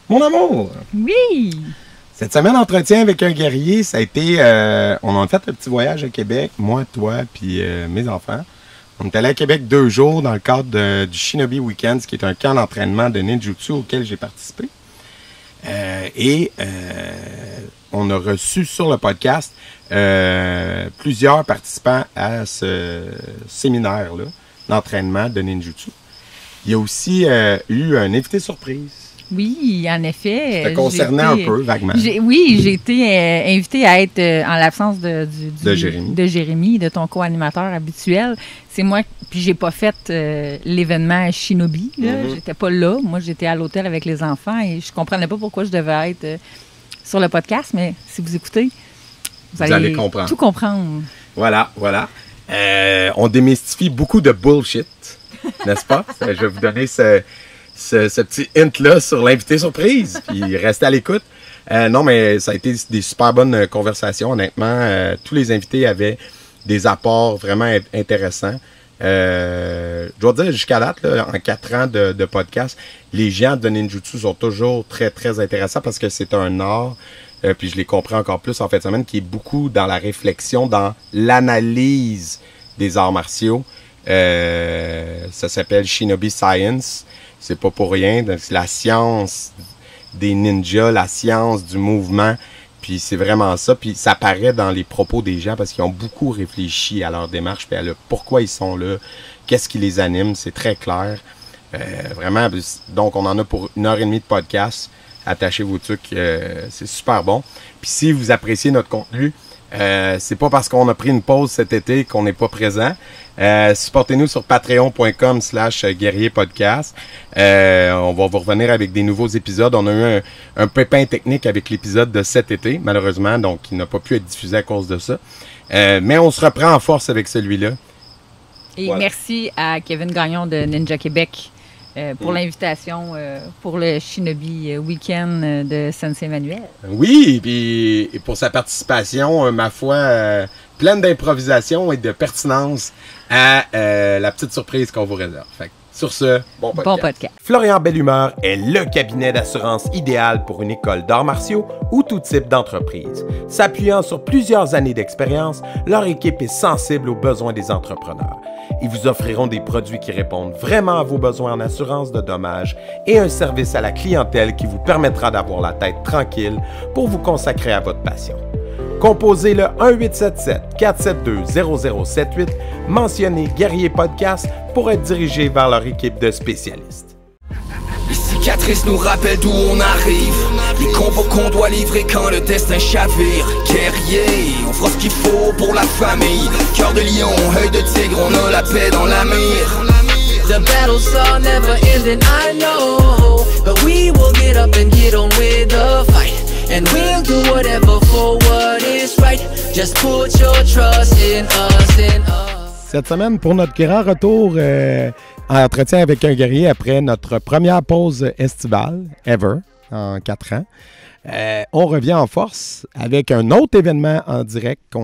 Mon amour! Oui! Cette semaine, entretien avec un guerrier, ça a été... on a fait un petit voyage à Québec, moi, toi, puis mes enfants. On est allé à Québec 2 jours dans le cadre du Shinobi Weekends, qui est un camp d'entraînement de ninjutsu auquel j'ai participé. On a reçu sur le podcast plusieurs participants à ce séminaire-là d'entraînement de ninjutsu. Il y a aussi eu un invité surprise. Oui, en effet. Ça te concernait un peu, vaguement. Oui, j'ai été invitée à être en l'absence de Jérémy, de ton co-animateur habituel. C'est moi, puis j'ai pas fait l'événement Shinobi. J'étais pas là. Moi, j'étais à l'hôtel avec les enfants et je comprenais pas pourquoi je devais être sur le podcast, mais si vous écoutez, vous allez tout comprendre. Voilà. On démystifie beaucoup de bullshit, n'est-ce pas? Je vais vous donner ce petit hint-là sur l'invité surprise, puis restez à l'écoute. Non, mais ça a été des super bonnes conversations, honnêtement. Tous les invités avaient des apports vraiment intéressants. Je dois dire, jusqu'à date, là, en 4 ans de podcast, les gens de ninjutsu sont toujours très, très intéressants parce que c'est un art, puis je l'ai compris encore plus en fin de semaine, qui est beaucoup dans la réflexion, dans l'analyse des arts martiaux. Ça s'appelle Shinobi Science. C'est pas pour rien. C'est la science des ninjas, la science du mouvement. Puis c'est vraiment ça. Puis ça paraît dans les propos des gens parce qu'ils ont beaucoup réfléchi à leur démarche puis à pourquoi ils sont là, qu'est-ce qui les anime. C'est très clair. Vraiment. Donc, on en a pour 1h30 de podcast. Attachez vos trucs. C'est super bon. Puis si vous appréciez notre contenu, c'est pas parce qu'on a pris une pause cet été qu'on n'est pas présent. Supportez-nous sur patreon.com/guerrierpodcast. On va vous revenir avec des nouveaux épisodes. On a eu un pépin technique avec l'épisode de cet été, malheureusement, donc il n'a pas pu être diffusé à cause de ça. Mais on se reprend en force avec celui-là. Et voilà. Merci à Kevin Gagnon de Ninja Québec pour l'invitation pour le Shinobi Weekend de Saint-Emmanuel. Oui, puis pour sa participation, ma foi, pleine d'improvisation et de pertinence à la petite surprise qu'on vous réserve. Fait que, sur ce, bon podcast. Florian Bellumeur est le cabinet d'assurance idéal pour une école d'arts martiaux ou tout type d'entreprise. S'appuyant sur plusieurs années d'expérience, leur équipe est sensible aux besoins des entrepreneurs. Ils vous offriront des produits qui répondent vraiment à vos besoins en assurance de dommages et un service à la clientèle qui vous permettra d'avoir la tête tranquille pour vous consacrer à votre passion. Composez le 1-877-472-0078, mentionnez Guerrier Podcast pour être dirigé vers leur équipe de spécialistes. Les cicatrices nous rappellent d'où on arrive, les combats qu'on doit livrer quand le destin chavire. Guerrier, on fera ce qu'il faut pour la famille. Cœur de lion, œil de tigre, on a la paix dans la mire. The battles are never ending, I know, but we will get up and get on with the fight. And we'll do whatever for what is right. Just put your trust in us, Cette semaine, pour notre grand retour en entretien avec un guerrier après notre première pause estivale, ever, en 4 ans, on revient en force avec un autre événement en direct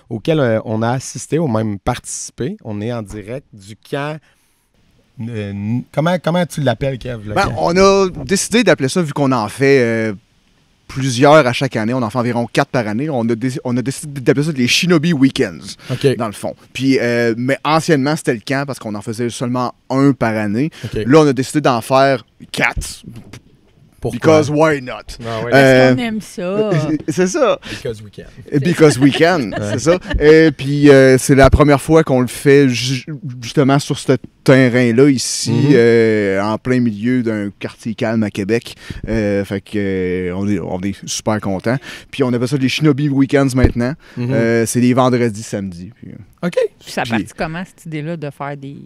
auquel on a assisté ou même participé. On est en direct du camp... Comment tu l'appelles, Kev? On a décidé d'appeler ça, vu qu'on en fait... plusieurs à chaque année. On en fait environ 4 par année. On a décidé d'appeler ça les Shinobi Weekends, dans le fond. Puis, mais anciennement, c'était le camp parce qu'on en faisait seulement 1 par année. Là, on a décidé d'en faire 4. Pourquoi? Because why not? Parce qu'on aime ça. C'est ça. Because we can. Because we can, c'est ça. Et puis, c'est la première fois qu'on le fait justement sur ce terrain-là, ici, en plein milieu d'un quartier calme à Québec. Fait que on est super contents. Puis, on appelle ça les Shinobi Weekends maintenant. C'est les vendredis, samedis. Puis, OK. Puis, ça a parti comment, cette idée-là, de faire des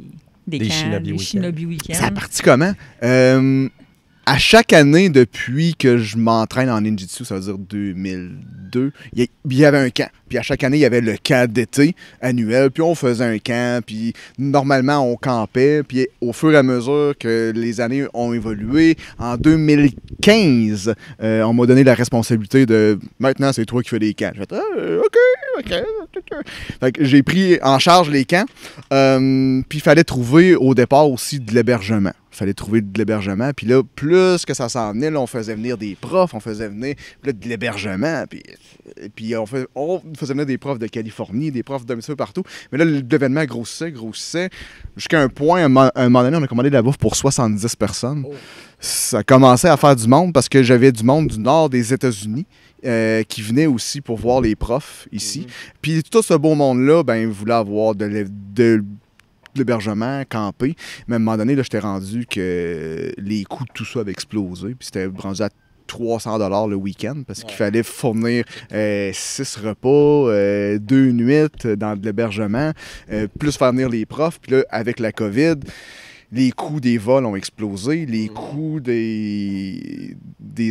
camps, Shinobi Weekends? Ça a parti comment? À chaque année, depuis que je m'entraîne en ninjutsu, ça veut dire 2002, il y avait un camp. Puis à chaque année, il y avait le camp d'été annuel. Puis on faisait un camp. Puis normalement, on campait. Puis au fur et à mesure que les années ont évolué, en 2015, on m'a donné la responsabilité de « Maintenant, c'est toi qui fais des camps. » J'ai fait OK. Fait que j'ai pris en charge les camps. Puis il fallait trouver au départ aussi de l'hébergement. fallait trouver de l'hébergement. Puis là, plus que ça s'en venait, là, on faisait venir des profs, on faisait venir là, de l'hébergement. Puis on faisait venir des profs de Californie, des profs d'un petit peu partout. Mais là, l'événement grossissait. Jusqu'à un point, à un moment donné, on a commandé de la bouffe pour 70 personnes. Oh. Ça commençait à faire du monde parce que j'avais du monde du nord des États-Unis qui venait aussi pour voir les profs ici. Puis tout ce beau monde-là, ben, voulait avoir de l'hébergement, camper. Mais à un moment donné, là, j'étais rendu que les coûts de tout ça avaient explosé. Puis c'était rendu à 300 $ le week-end parce qu'il fallait fournir 6 repas, 2 nuits dans de l'hébergement, plus faire venir les profs. Puis là, avec la COVID, les coûts des vols ont explosé, les coûts des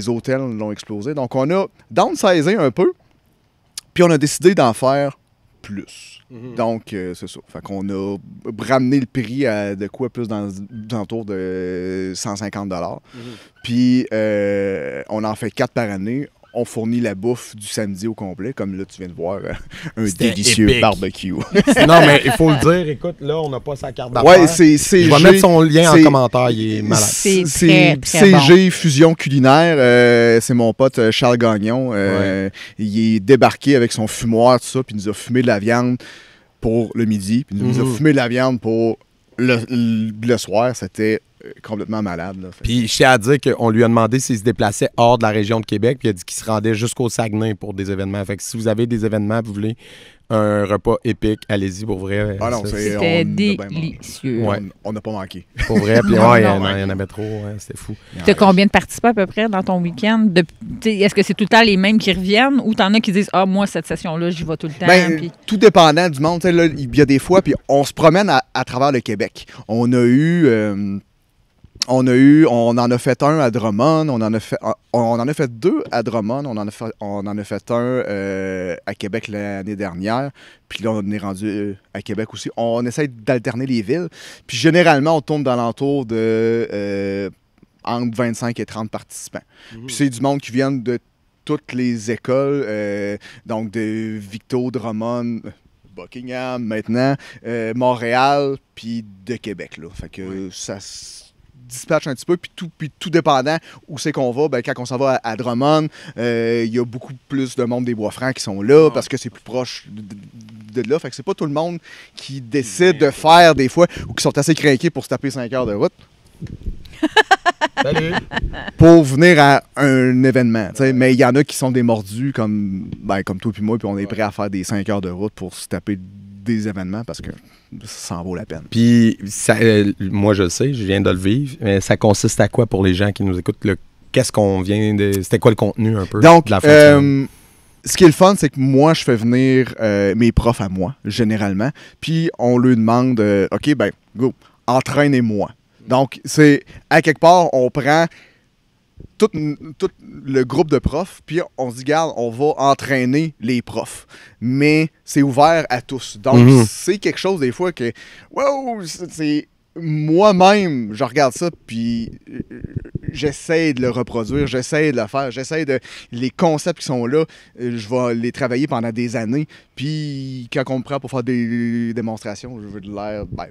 hôtels ont explosé. Donc, on a downsizé un peu, puis on a décidé d'en faire plus. Donc, c'est ça. Fait qu'on a ramené le prix à de quoi plus dans autour de 150 $. Puis, on en fait 4 par année. On fournit la bouffe du samedi au complet, comme là, tu viens de voir, un délicieux épique barbecue. Non, mais il faut le dire, écoute, là, on n'a pas sa carte d'affaires. Ouais, je vais mettre son lien en commentaire, il est malade. C'est très CG bon. Fusion Culinaire, c'est mon pote Charles Gagnon. Il est débarqué avec son fumoir, tout ça, puis il nous a fumé de la viande pour le midi, puis il nous a fumé de la viande pour le soir. C'était complètement malade. Là. Puis je tiens à dire qu'on lui a demandé s'il se déplaçait hors de la région de Québec, puis il a dit qu'il se rendait jusqu'au Saguenay pour des événements. Fait que si vous avez des événements, vous voulez un repas épique, allez-y pour vrai. Ah non, c'était délicieux. On n'a pas manqué. Pour vrai, puis il y en avait trop, c'était fou. Tu as combien de participants à peu près dans ton week-end? Est-ce que c'est tout le temps les mêmes qui reviennent ou t'en as qui disent « Ah, moi, cette session-là, j'y vais tout le temps. » puis... Tout dépendant du monde. Là, il y a des fois, puis on se promène à travers le Québec. On en a fait un à Drummond, on en a fait 2 à Drummond, on en a fait un à Québec l'année dernière, puis là, on est rendu à Québec aussi. On essaie d'alterner les villes, puis généralement, on tourne dans l'entour de entre 25 et 30 participants. Puis c'est du monde qui vient de toutes les écoles, donc de Victo, Drummond, Buckingham maintenant, Montréal, puis de Québec. Là. Fait que ça dispatche un petit peu, puis tout dépendant où c'est qu'on va, ben, quand on s'en va à Drummond, il y a beaucoup plus de monde des Bois-Francs qui sont là, parce que c'est plus proche de là. Fait que c'est pas tout le monde qui décide de faire des fois, ou qui sont assez craqués pour se taper 5 heures de route. Salut! Pour venir à un événement. Mais il y en a qui sont des mordus comme toi et moi, puis on est prêt à faire des 5 heures de route pour se taper des événements parce que ça en vaut la peine. Puis, moi, je le sais, je viens de le vivre, mais ça consiste à quoi pour les gens qui nous écoutent? Qu'est-ce qu'on vient de... C'était quoi le contenu un peu? Donc, de la fonction? Ce qui est le fun, c'est que moi, je fais venir mes profs à moi, généralement, puis on leur demande, OK, ben, go, entraînez-moi. Donc, c'est, à quelque part, on prend tout le groupe de profs, puis on se dit, regarde, on va entraîner les profs. Mais c'est ouvert à tous. Donc, c'est quelque chose, des fois, que, wow, c'est moi-même, je regarde ça, puis j'essaie de le reproduire, j'essaie de le faire, les concepts qui sont là, je vais les travailler pendant des années, puis quand on me prend pour faire des démonstrations,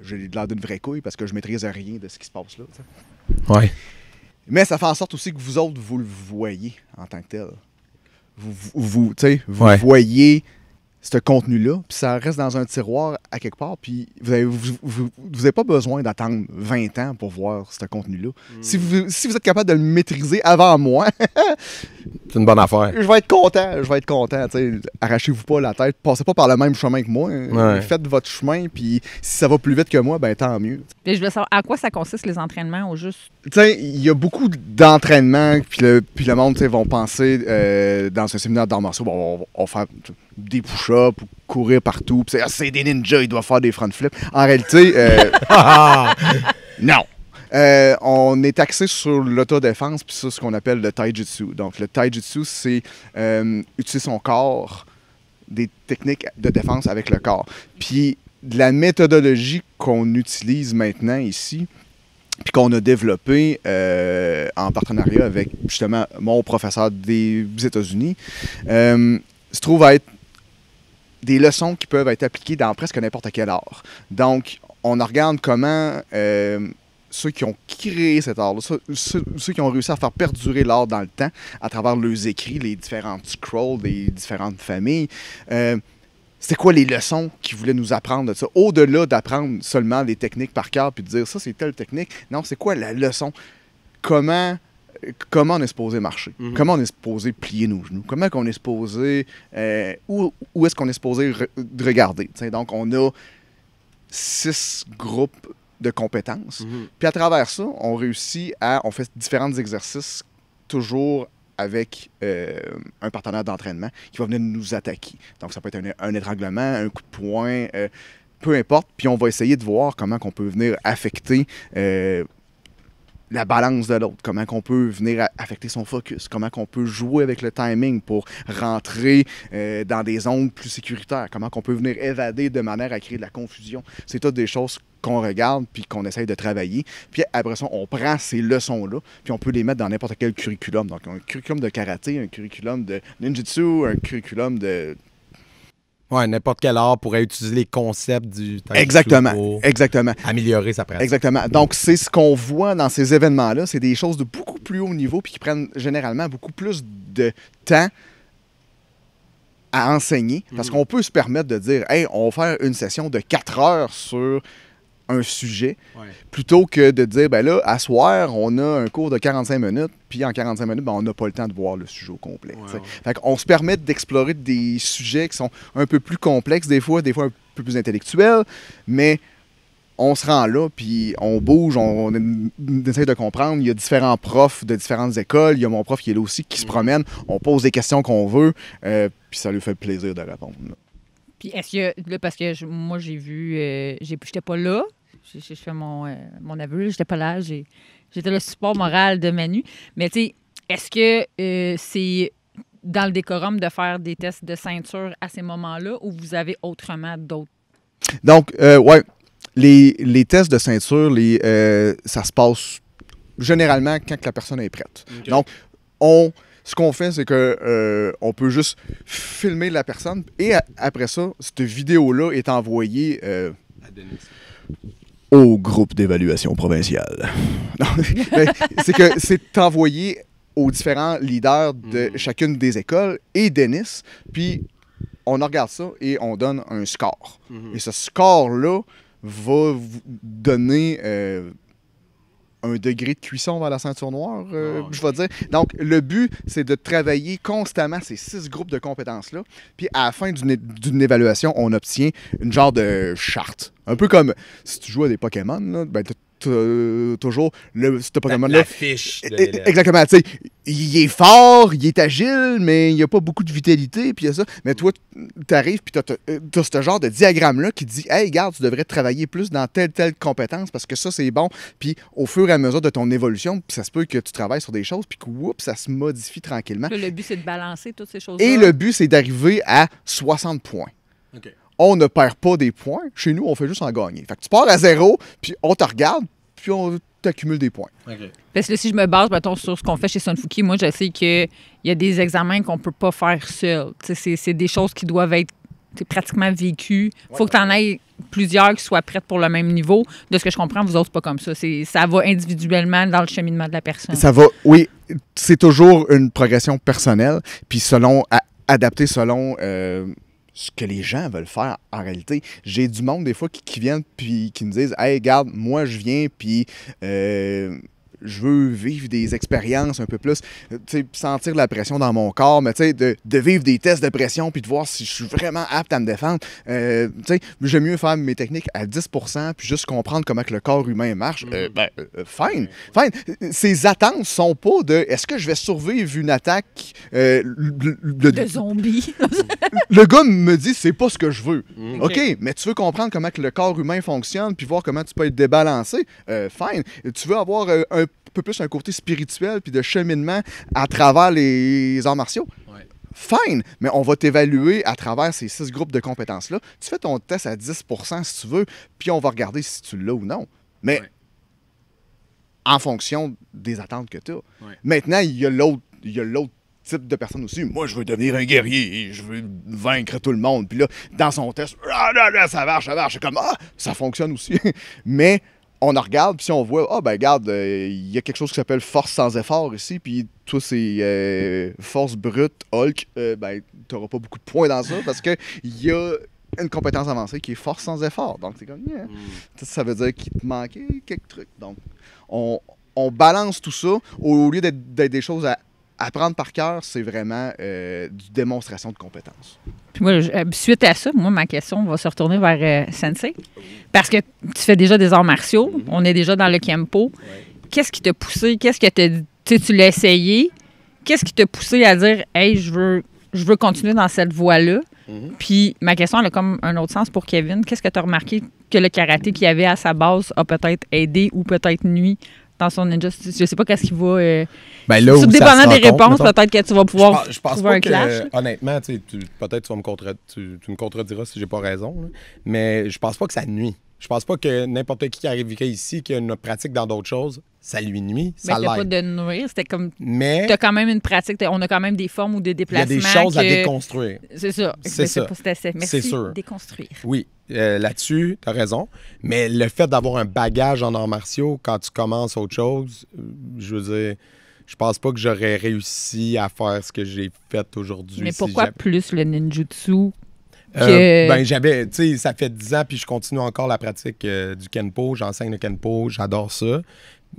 j'ai l'air d'une vraie couille parce que je maîtrise rien de ce qui se passe là. T'sais. Ouais. Mais ça fait en sorte aussi que vous autres, vous le voyez en tant que tel. Vous voyez ce contenu-là, puis ça reste dans un tiroir à quelque part, puis vous n'avez pas besoin d'attendre 20 ans pour voir ce contenu-là. Si vous êtes capable de le maîtriser avant moi, c'est une bonne affaire. Je vais être content. Arrachez-vous pas la tête, passez pas par le même chemin que moi. Faites votre chemin, puis si ça va plus vite que moi, ben tant mieux. Et je veux savoir, à quoi ça consiste les entraînements au juste? Il y a beaucoup d'entraînements, puis le monde vont penser dans un séminaire d'arts martiaux, on va faire des push-ups, courir partout, puis c'est des ninjas, ils doivent faire des front flips. En réalité, non. On est axé sur l'autodéfense, puis c'est ce qu'on appelle le taijutsu. Donc, le taijutsu, c'est utiliser son corps, des techniques de défense avec le corps. Puis, de la méthodologie qu'on utilise maintenant ici, puis qu'on a développé en partenariat avec, justement, mon professeur des États-Unis, se trouve à être des leçons qui peuvent être appliquées dans presque n'importe quel art. Donc, on regarde comment ceux qui ont créé cet art-là, ceux qui ont réussi à faire perdurer l'art dans le temps à travers leurs écrits, les différents scrolls des différentes familles. C'était quoi les leçons qu'ils voulaient nous apprendre de ça? Au-delà d'apprendre seulement les techniques par cœur puis de dire ça, c'est telle technique. Non, c'est quoi la leçon? Comment on est supposé marcher? Comment on est supposé plier nos genoux? Comment on est supposé... où est-ce qu'on est supposé regarder? T'sais, donc, on a 6 groupes de compétences. Puis à travers ça, on réussit on fait différents exercices toujours avec un partenaire d'entraînement qui va venir nous attaquer. Donc, ça peut être un étranglement, un coup de poing, peu importe. Puis on va essayer de voir comment on peut venir affecter la balance de l'autre, comment on peut venir affecter son focus, comment on peut jouer avec le timing pour rentrer dans des zones plus sécuritaires, comment on peut venir évader de manière à créer de la confusion. C'est toutes des choses qu'on regarde puis qu'on essaye de travailler. Puis après ça, on prend ces leçons-là puis on peut les mettre dans n'importe quel curriculum. Donc, un curriculum de karaté, un curriculum de ninjutsu, un curriculum de... Ouais, n'importe quel art pourrait utiliser les concepts du taekwondo Exactement. Pour améliorer sa pratique. Exactement. Donc, c'est ce qu'on voit dans ces événements-là. C'est des choses de beaucoup plus haut niveau puis qui prennent généralement beaucoup plus de temps à enseigner. Parce qu'on peut se permettre de dire « Hey, on va faire une session de 4 heures sur un sujet, plutôt que de dire, ben là, à soir, on a un cours de 45 minutes, puis en 45 minutes, ben, on n'a pas le temps de voir le sujet au complet. Fait qu'on se permet d'explorer des sujets qui sont un peu plus complexes, des fois un peu plus intellectuels, mais on se rend là, puis on bouge, on essaie de comprendre. Il y a différents profs de différentes écoles. Il y a mon prof qui est là aussi, qui se promène. On pose des questions qu'on veut, puis ça lui fait plaisir de répondre. Là. Puis est-ce que, là, parce que moi, j'ai vu, j'étais pas là, je fais mon aveu, j'étais pas là, j'étais le support moral de Manu. Mais tu sais, est-ce que c'est dans le décorum de faire des tests de ceinture à ces moments-là ou vous avez autrement d'autres? Donc, ouais, les tests de ceinture, ça se passe généralement quand la personne est prête. Okay. Donc, ce qu'on fait, c'est que on peut juste filmer la personne et après ça, cette vidéo-là est envoyée à Denis. Au groupe d'évaluation provinciale. C'est que c'est envoyé aux différents leaders de chacune des écoles et Denis, puis on regarde ça et on donne un score. Et ce score-là va vous donner un degré de cuisson vers la ceinture noire, je vais dire. Donc, le but, c'est de travailler constamment ces 6 groupes de compétences-là. Puis, à la fin d'une évaluation, on obtient une genre de charte. Un peu comme si tu joues à des Pokémon, là, ben, toujours ce Pokémon-là. La fiche de l'élève. Exactement. Tu sais, il est fort, il est agile, mais il n'y a pas beaucoup de vitalité, puis il y a ça. Mais toi, tu arrives, puis tu as ce genre de diagramme-là qui dit « Hey, regarde, tu devrais travailler plus dans telle compétence parce que ça, c'est bon. » Puis au fur et à mesure de ton évolution, puis ça se peut que tu travailles sur des choses, puis que, oups, ça se modifie tranquillement. Le but, c'est de balancer toutes ces choses-là. Et le but, c'est d'arriver à 60 points. OK. On ne perd pas des points. Chez nous, on fait juste en gagner. Fait que tu pars à 0, puis on te regarde, puis on t'accumule des points. Okay. Parce que si je me base, mettons, sur ce qu'on fait chez Sunfuki, moi, je sais qu'il y a des examens qu'on ne peut pas faire seul. C'est des choses qui doivent être pratiquement vécues. Il faut que tu en aies plusieurs qui soient prêtes pour le même niveau. De ce que je comprends, vous autres, c'est pas comme ça. Ça va individuellement dans le cheminement de la personne. Ça va, oui. C'est toujours une progression personnelle, puis adaptée selon... ce que les gens veulent faire en réalité. J'ai du monde des fois qui viennent puis qui me disent « Hey, regarde, moi je viens puis je veux vivre des expériences un peu plus, sentir la pression dans mon corps, mais de vivre des tests de pression puis de voir si je suis vraiment apte à me défendre. J'aime mieux faire mes techniques à 10% puis juste comprendre comment que le corps humain marche. Fine. Ces attentes sont pas de « Est-ce que je vais survivre une attaque de zombies? » Le gars me dit « C'est pas ce que je veux. » OK, mais tu veux comprendre comment que le corps humain fonctionne puis voir comment tu peux être débalancé. Fine. Tu veux avoir un peu plus un côté spirituel puis de cheminement à travers les arts martiaux. Ouais. Fine, mais on va t'évaluer à travers ces 6 groupes de compétences-là. Tu fais ton test à 10% si tu veux, puis on va regarder si tu l'as ou non. Mais en fonction des attentes que tu as. Ouais. Maintenant, il y a l'autre type de personne aussi. Moi, je veux devenir un guerrier, je veux vaincre tout le monde. Puis là, dans son test, ça marche. C'est comme, ça fonctionne aussi. Mais on en regarde, puis si on voit, ah ben regarde, il y a quelque chose qui s'appelle force sans effort ici, puis toi c'est force brute, Hulk, ben t'auras pas beaucoup de points dans ça, parce que il y a une compétence avancée qui est force sans effort. Donc c'est comme, ça veut dire qu'il te manquait quelques trucs. Donc on balance tout ça, au lieu d'être des choses à apprendre par cœur, c'est vraiment du démonstration de compétences. Puis moi, suite à ça, ma question va se retourner vers Sensei. Parce que tu fais déjà des arts martiaux, on est déjà dans le Kempo. Ouais. Qu'est-ce qui t'a poussé? Qu'est-ce que tu l'as essayé? Qu'est-ce qui t'a poussé à dire, hey, je veux continuer dans cette voie-là? Puis ma question, elle a comme un autre sens pour Kevin. Qu'est-ce que tu as remarqué que le karaté qu'il y avait à sa base a peut-être aidé ou peut-être nuit dans son ninja? Je sais pas qu'est-ce qui va... Tout dépendant des réponses, peut-être que tu vas pouvoir je pense trouver pas un clash. honnêtement, peut-être tu me contrediras si j'ai pas raison, là, mais je pense pas que ça nuit. Je pense pas que n'importe qui arriverait ici, qui a une pratique dans d'autres choses, ça lui nuit, ça l'aide. Mais pas de nuire, c'était comme... Mais... Tu as quand même une pratique, on a quand même des formes ou des déplacements. Il y a des choses à déconstruire. C'est ça. C'est ça. Merci, c'est sûr. Déconstruire. Oui, là-dessus, tu as raison. Mais le fait d'avoir un bagage en arts martiaux, quand tu commences autre chose, je veux dire, je pense pas que j'aurais réussi à faire ce que j'ai fait aujourd'hui. Mais pourquoi plus le ninjutsu? J'avais, tu sais, ça fait 10 ans, puis je continue encore la pratique du Kenpo. J'enseigne le Kenpo, j'adore ça.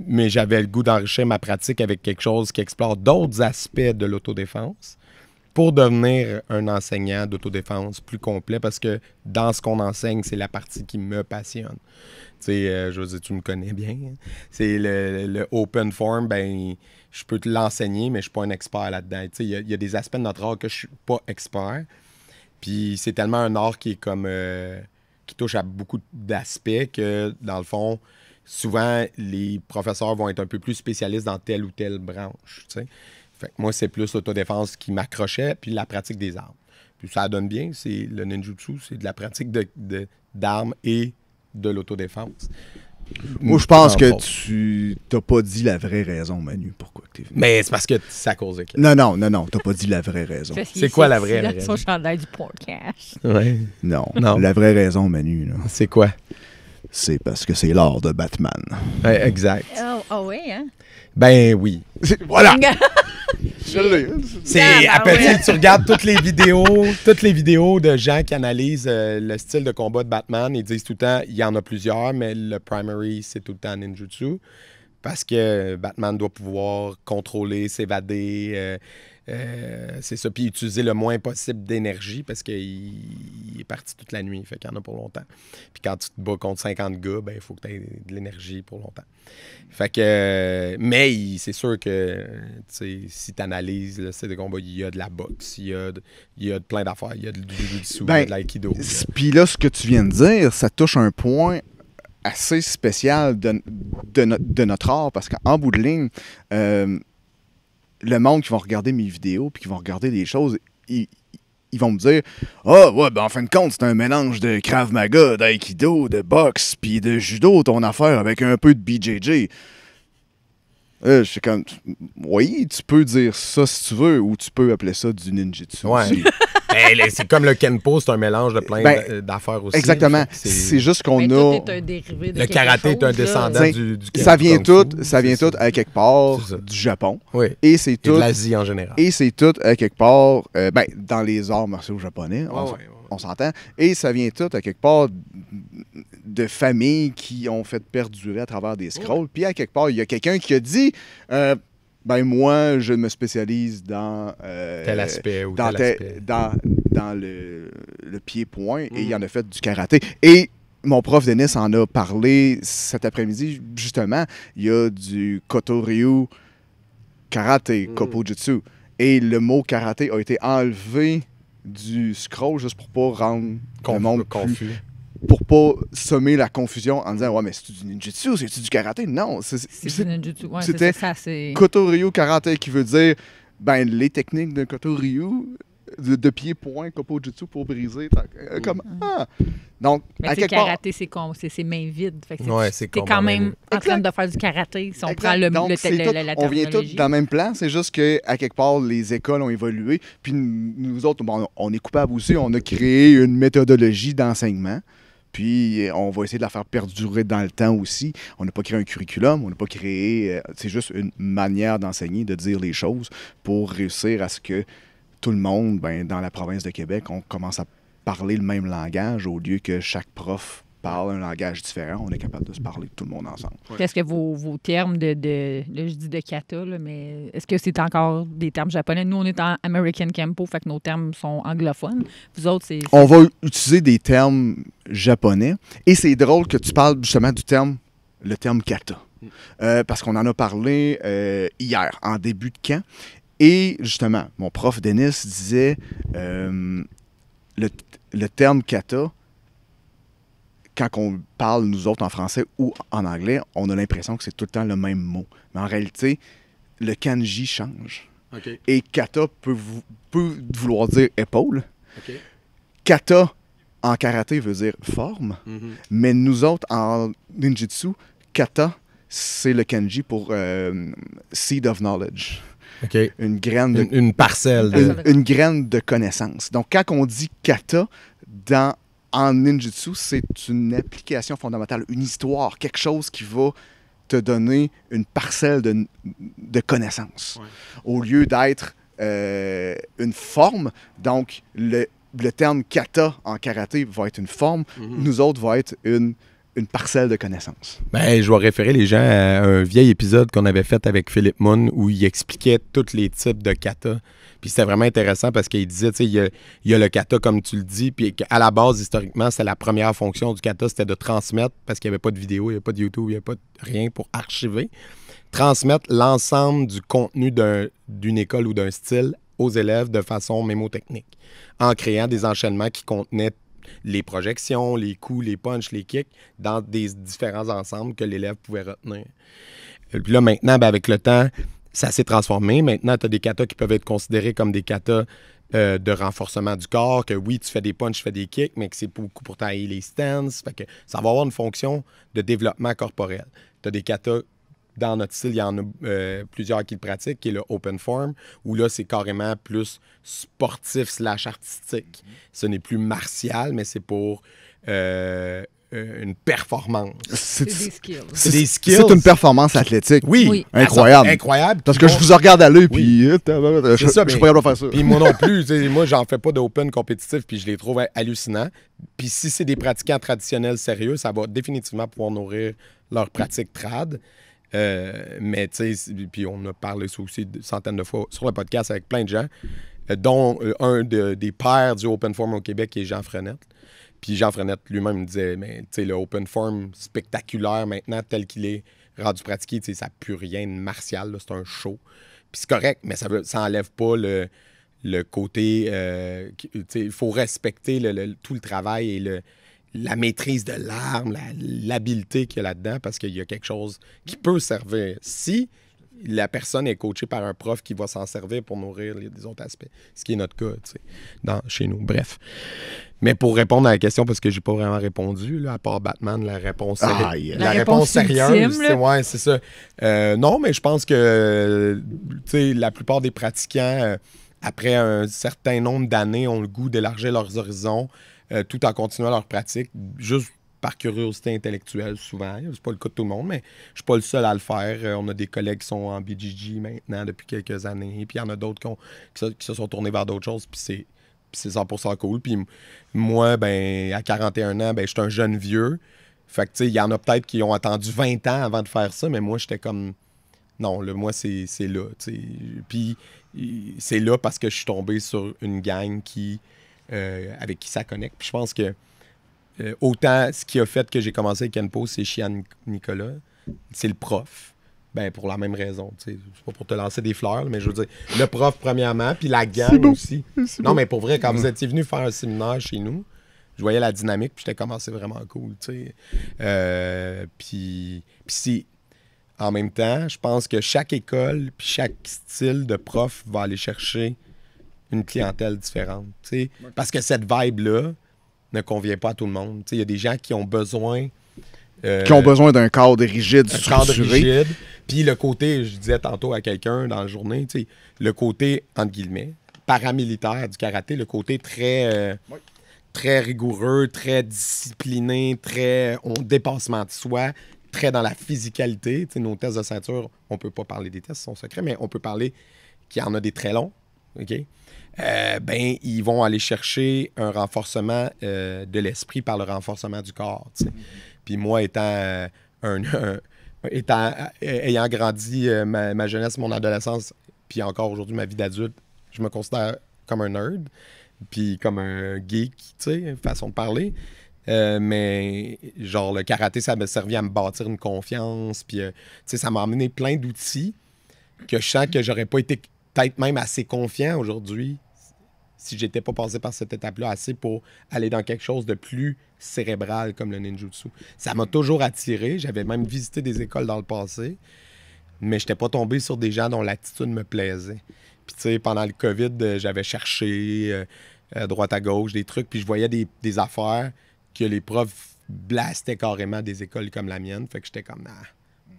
Mais j'avais le goût d'enrichir ma pratique avec quelque chose qui explore d'autres aspects de l'autodéfense pour devenir un enseignant d'autodéfense plus complet, parce que dans ce qu'on enseigne, c'est la partie qui me passionne. Tu sais, je veux dire, tu me connais bien. C'est le open form, je peux te l'enseigner, mais je suis pas un expert là-dedans. Tu sais, il y a des aspects de notre art que je suis pas expert. Puis c'est tellement un art qui est comme qui touche à beaucoup d'aspects que, dans le fond, souvent, les professeurs vont être un peu plus spécialistes dans telle ou telle branche. T'sais. Fait que moi, c'est plus l'autodéfense qui m'accrochait, puis la pratique des armes. Puis ça donne bien, c'est le ninjutsu, c'est de la pratique d'armes et de l'autodéfense. Moi, je pense que tu t'as pas dit la vraie raison, Manu, pourquoi tu es venu. Mais c'est parce que c'est à cause de quoi? Non, t'as pas dit la vraie raison. C'est quoi la vraie raison? Son chandail du podcast. Ouais. Non, la vraie raison, Manu, là, c'est quoi? C'est parce que c'est l'art de Batman. Ouais, exact. Oh oui, hein? Ben oui. Voilà! Tu regardes toutes les vidéos de gens qui analysent le style de combat de Batman, ils disent tout le temps, il y en a plusieurs, mais le primary, c'est tout le temps ninjutsu. Parce que Batman doit pouvoir contrôler, s'évader, c'est ça, puis utiliser le moins possible d'énergie parce qu'il est parti toute la nuit, fait qu'il y en a pour longtemps. Puis quand tu te bats contre 50 gars, il faut que tu aies de l'énergie pour longtemps. Fait que, mais c'est sûr que si tu analyses le style de combat, il y a de la boxe, il y a plein d'affaires, il y a du jiu-jitsu, il y a de l'aïkido. Puis là, ce que tu viens de dire, ça touche un point assez spécial de notre art, parce qu'en bout de ligne, le monde qui va regarder mes vidéos puis qui vont regarder des choses, ils vont me dire « Ah, ouais, en fin de compte, c'est un mélange de Krav Maga, d'aïkido, de boxe, puis de judo, ton affaire, avec un peu de BJJ. » Je suis comme « Oui, tu peux dire ça si tu veux, ou tu peux appeler ça du ninjutsu. » Ouais. C'est comme le Kenpo, c'est un mélange de plein d'affaires aussi. Exactement. C'est juste qu'on a... Tout est un dérivé de le karaté est un descendant du Kenpo. Ça vient tout à quelque part du Japon. Oui. Et c'est tout... Et de l'Asie en général. Et c'est tout à quelque part... dans les arts martiaux japonais, on s'entend. Et ça vient tout à quelque part de familles qui ont fait perdurer à travers des scrolls. Puis à quelque part, il y a quelqu'un qui a dit... moi, je me spécialise dans... tel aspect ou dans tel aspect. Dans le pied-point, et il en a fait du karaté. Et mon prof Denis en a parlé cet après-midi, justement. Il y a du Koto-ryu karaté, Koppo-jutsu. Et le mot karaté a été enlevé du scroll juste pour pas rendre le monde confus. Pour pas semer la confusion en disant « Ouais, mais c'est-tu du ninjutsu? C'est-tu du karaté? » Non, c'est du ninjutsu. Ouais, c'était Koto-ryu karaté, qui veut dire les techniques de Koto-ryu, de pied-point, Koppo-jutsu pour briser. Donc, mais à quelque karaté, c'est main vide. Fait que c'est t'es quand même en train de faire du karaté si on prend la terminologie. On vient tous dans le même plan, c'est juste qu'à quelque part, les écoles ont évolué. Puis nous autres, on est coupables aussi. On a créé une méthodologie d'enseignement. Puis on va essayer de la faire perdurer dans le temps aussi. On n'a pas créé un curriculum, on n'a pas créé... c'est juste une manière d'enseigner, de dire les choses pour réussir à ce que tout le monde, dans la province de Québec, on commence à parler le même langage au lieu que chaque prof parle un langage différent. On est capable de se parler tout le monde ensemble. Ouais. Est-ce que vos termes là, je dis de kata, là, mais est-ce que c'est encore des termes japonais? Nous, on est en American Kempo, fait que nos termes sont anglophones. Vous autres, c'est... On va utiliser des termes japonais. Et c'est drôle que tu parles justement le terme kata. Parce qu'on en a parlé hier, en début de camp. Et justement, mon prof Denis disait le terme kata, quand on parle, nous autres, en français ou en anglais, on a l'impression que c'est tout le temps le même mot. Mais en réalité, le kanji change. Okay. Et kata peut vouloir dire épaule. Okay. Kata, en karaté, veut dire forme. Mm-hmm. Mais nous autres, en ninjutsu, kata, c'est le kanji pour seed of knowledge. Okay. Une graine de... Une parcelle. Une graine de connaissance. Donc, quand on dit kata, en ninjutsu, c'est une application fondamentale, une histoire, quelque chose qui va te donner une parcelle de connaissances. Ouais. Au lieu d'être une forme, donc le terme kata en karaté va être une forme, nous autres va être une parcelle de connaissances. Ben, je vais référer les gens à un vieil épisode qu'on avait fait avec Philippe Moon où il expliquait tous les types de kata. Puis c'était vraiment intéressant parce qu'il disait, tu sais, il y a le kata comme tu le dis, puis à la base, historiquement, c'était la première fonction du kata, c'était de transmettre, parce qu'il n'y avait pas de vidéo, il n'y avait pas de YouTube, il n'y avait pas de rien pour archiver. Transmettre l'ensemble du contenu d'une école ou d'un style aux élèves de façon mémotechnique, en créant des enchaînements qui contenaient les projections, les coups, les punches, les kicks, dans des différents ensembles que l'élève pouvait retenir. Puis là, maintenant, avec le temps, ça s'est transformé. Maintenant, tu as des katas qui peuvent être considérés comme des katas de renforcement du corps, que oui, tu fais des punches, tu fais des kicks, mais que c'est beaucoup pour tailler les stances. Fait que ça va avoir une fonction de développement corporel. Tu as des katas, dans notre style, il y en a plusieurs qui le pratiquent, qui est le open form, où là, c'est carrément plus sportif/artistique. Ce n'est plus martial, mais c'est pour... une performance. C'est des skills. C'est des skills. C'est une performance athlétique. Oui. Incroyable. Incroyable. Parce que je vous regarde aller, puis je suis pas capable de faire ça. Puis moi non plus. Moi, j'en fais pas d'open compétitif, puis je les trouve hallucinants. Puis si c'est des pratiquants traditionnels sérieux, ça va définitivement pouvoir nourrir leur pratique trad. Mais tu sais, puis on a parlé ça aussi centaines de fois sur le podcast avec plein de gens, dont un des pères du Open Form au Québec qui est Jean Frenette. Puis Jean Frenette lui-même me disait, mais tu sais, le open form spectaculaire maintenant, tel qu'il est rendu pratiqué, tu sais, ça n'a plus rien de martial, là, c'est un show. Puis c'est correct, mais ça n'enlève pas le côté, tu sais, il faut respecter tout le travail et la maîtrise de l'arme, l'habileté qu'il y a là-dedans, parce qu'il y a quelque chose qui peut servir. Si la personne est coachée par un prof qui va s'en servir pour nourrir les autres aspects, ce qui est notre cas, tu sais, chez nous. Bref. Mais pour répondre à la question, parce que j'ai pas vraiment répondu, là, à part Batman, la réponse la réponse sérieuse, ouais, c'est ça. Non, mais je pense que la plupart des pratiquants, après un certain nombre d'années, ont le goût d'élargir leurs horizons tout en continuant leur pratique, juste par curiosité intellectuelle souvent. C'est pas le cas de tout le monde, mais je suis pas le seul à le faire. On a des collègues qui sont en BJJ maintenant depuis quelques années, puis il y en a d'autres qui se sont tournés vers d'autres choses, puis c'est 100% cool. Puis moi, ben à 41 ans, ben je suis un jeune vieux. Fait que, tu sais, il y en a peut-être qui ont attendu 20 ans avant de faire ça, mais moi, j'étais comme... Non, là, moi, c'est là, tu sais. Puis c'est là parce que je suis tombé sur une gang avec qui ça connecte. Puis je pense que autant ce qui a fait que j'ai commencé avec Kenpo, c'est Chian Nicolas. C'est le prof. Ben, pour la même raison, tu sais. C'est pas pour te lancer des fleurs, mais je veux dire, le prof, premièrement, puis la gang aussi. Non, mais pour vrai, quand vous étiez venu faire un séminaire chez nous, je voyais la dynamique, puis j'étais commencé vraiment cool, tu sais. Puis en même temps, je pense que chaque école, puis chaque style de prof va aller chercher une clientèle différente, tu sais. Parce que cette vibe-là ne convient pas à tout le monde. Tu sais, il y a des gens qui ont besoin... qui ont besoin d'un cadre rigide, structuré. Puis le côté, je disais tantôt à quelqu'un dans la journée, tu sais, le côté, entre guillemets, paramilitaire du karaté, le côté très très rigoureux, très discipliné, très dépassement de soi, très dans la physicalité. T'sais, nos tests de ceinture, on peut pas parler des tests, ils sont secrets, mais on peut parler qu'il y en a des très longs. OK? Ben, ils vont aller chercher un renforcement de l'esprit par le renforcement du corps. T'sais. Puis moi, ayant grandi ma jeunesse, mon adolescence, puis encore aujourd'hui ma vie d'adulte, je me considère comme un nerd, puis comme un geek, tu sais, façon de parler. Mais genre le karaté, ça m'a servi à me bâtir une confiance, puis tu sais, ça m'a amené plein d'outils que je sens que j'aurais pas été peut-être même assez confiant aujourd'hui si j'étais pas passé par cette étape-là assez pour aller dans quelque chose de plus cérébral comme le ninjutsu. Ça m'a toujours attiré. J'avais même visité des écoles dans le passé, mais j'étais pas tombé sur des gens dont l'attitude me plaisait. Puis tu sais, pendant le COVID, j'avais cherché droite à gauche des trucs, puis je voyais des affaires que les profs blastaient carrément des écoles comme la mienne. Fait que j'étais comme,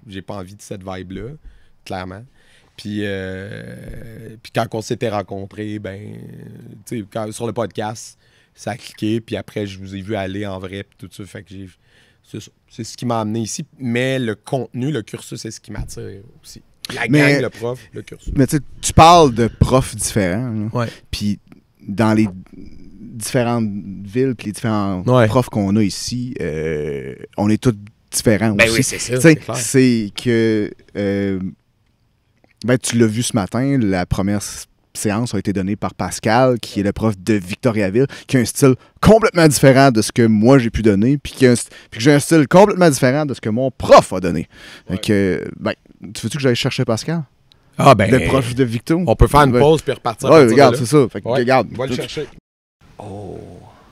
j'ai pas envie de cette vibe-là, clairement. Puis quand on s'était rencontrés, ben, tu sais, sur le podcast, ça a cliqué. Puis après, je vous ai vu aller en vrai, puis tout ça. Fait que c'est ce qui m'a amené ici. Mais le contenu, le cursus, c'est ce qui m'attire aussi. La gang, le prof, le cursus. Mais tu parles de profs différents. Là. Ouais. Puis dans les différentes villes, puis les différents profs qu'on a ici, on est tous différents ben aussi. Oui, c'est ça. C'est clair. C'est que... ben, tu l'as vu ce matin, la première séance a été donnée par Pascal, qui est le prof de Victoriaville, qui a un style complètement différent de ce que moi j'ai pu donner, puis que j'ai un style complètement différent de ce que mon prof a donné. Ouais. Donc, ben, tu veux-tu que j'aille chercher Pascal? Ah ben... Le prof de Victo? On peut faire une pause puis repartir. Ouais, regarde, c'est ça. Fait que, regarde. On va le chercher. Oh,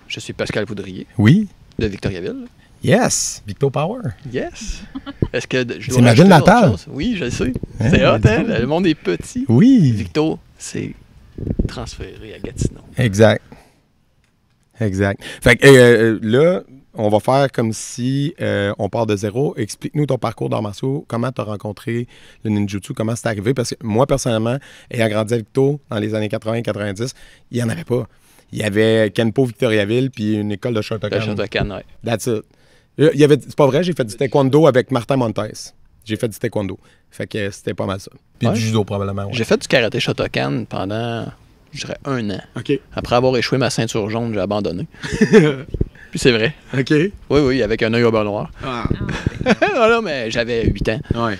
je suis Pascal Poudrier. Oui. De Victoriaville. Yes, Victo Power. Yes. Est-ce que c'est ma ville natale. Oui, je le sais. C'est hot, hein? Le monde est petit. Oui. Victo, c'est transféré à Gatineau. Exact. Fait que là, on va faire comme si on part de zéro. Explique-nous ton parcours d'arts martiaux. Comment tu as rencontré le ninjutsu? Comment c'est arrivé? Parce que moi, personnellement, ayant grandi à Victo dans les années 80-90, il n'y en avait pas. Il y avait Kenpo Victoriaville puis une école de Shotokan. De Shotokan, oui. That's it. C'est pas vrai, j'ai fait du taekwondo avec Martin Montes. J'ai fait du taekwondo. Fait que c'était pas mal ça. Puis du judo, probablement. Ouais. J'ai fait du karaté Shotokan pendant, je dirais, 1 an. OK. Après avoir échoué ma ceinture jaune, j'ai abandonné. Puis c'est vrai. OK. Oui, avec un œil au beurre noir. Ah. Voilà, mais j'avais 8 ans. Ouais.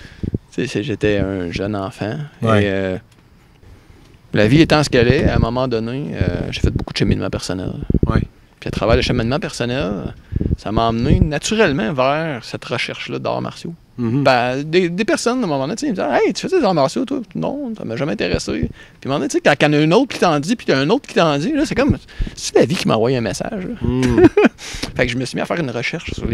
J'étais un jeune enfant. Ouais. Et la vie étant ce qu'elle est, à un moment donné, j'ai fait beaucoup de cheminement personnel. Ouais. Puis à travers le cheminement personnel, ça m'a amené naturellement vers cette recherche-là d'arts martiaux. Mm-hmm. Ben, des personnes, à un moment donné, ils me disaient « Hey, tu fais des arts martiaux, toi? » Non, ça m'a jamais intéressé. Puis à un moment donné, quand il y en a un autre qui t'en dit, puis il y a un autre qui t'en dit, là, c'est comme... C'est la vie qui m'a envoyé un message. Fait que je me suis mis à faire une recherche sur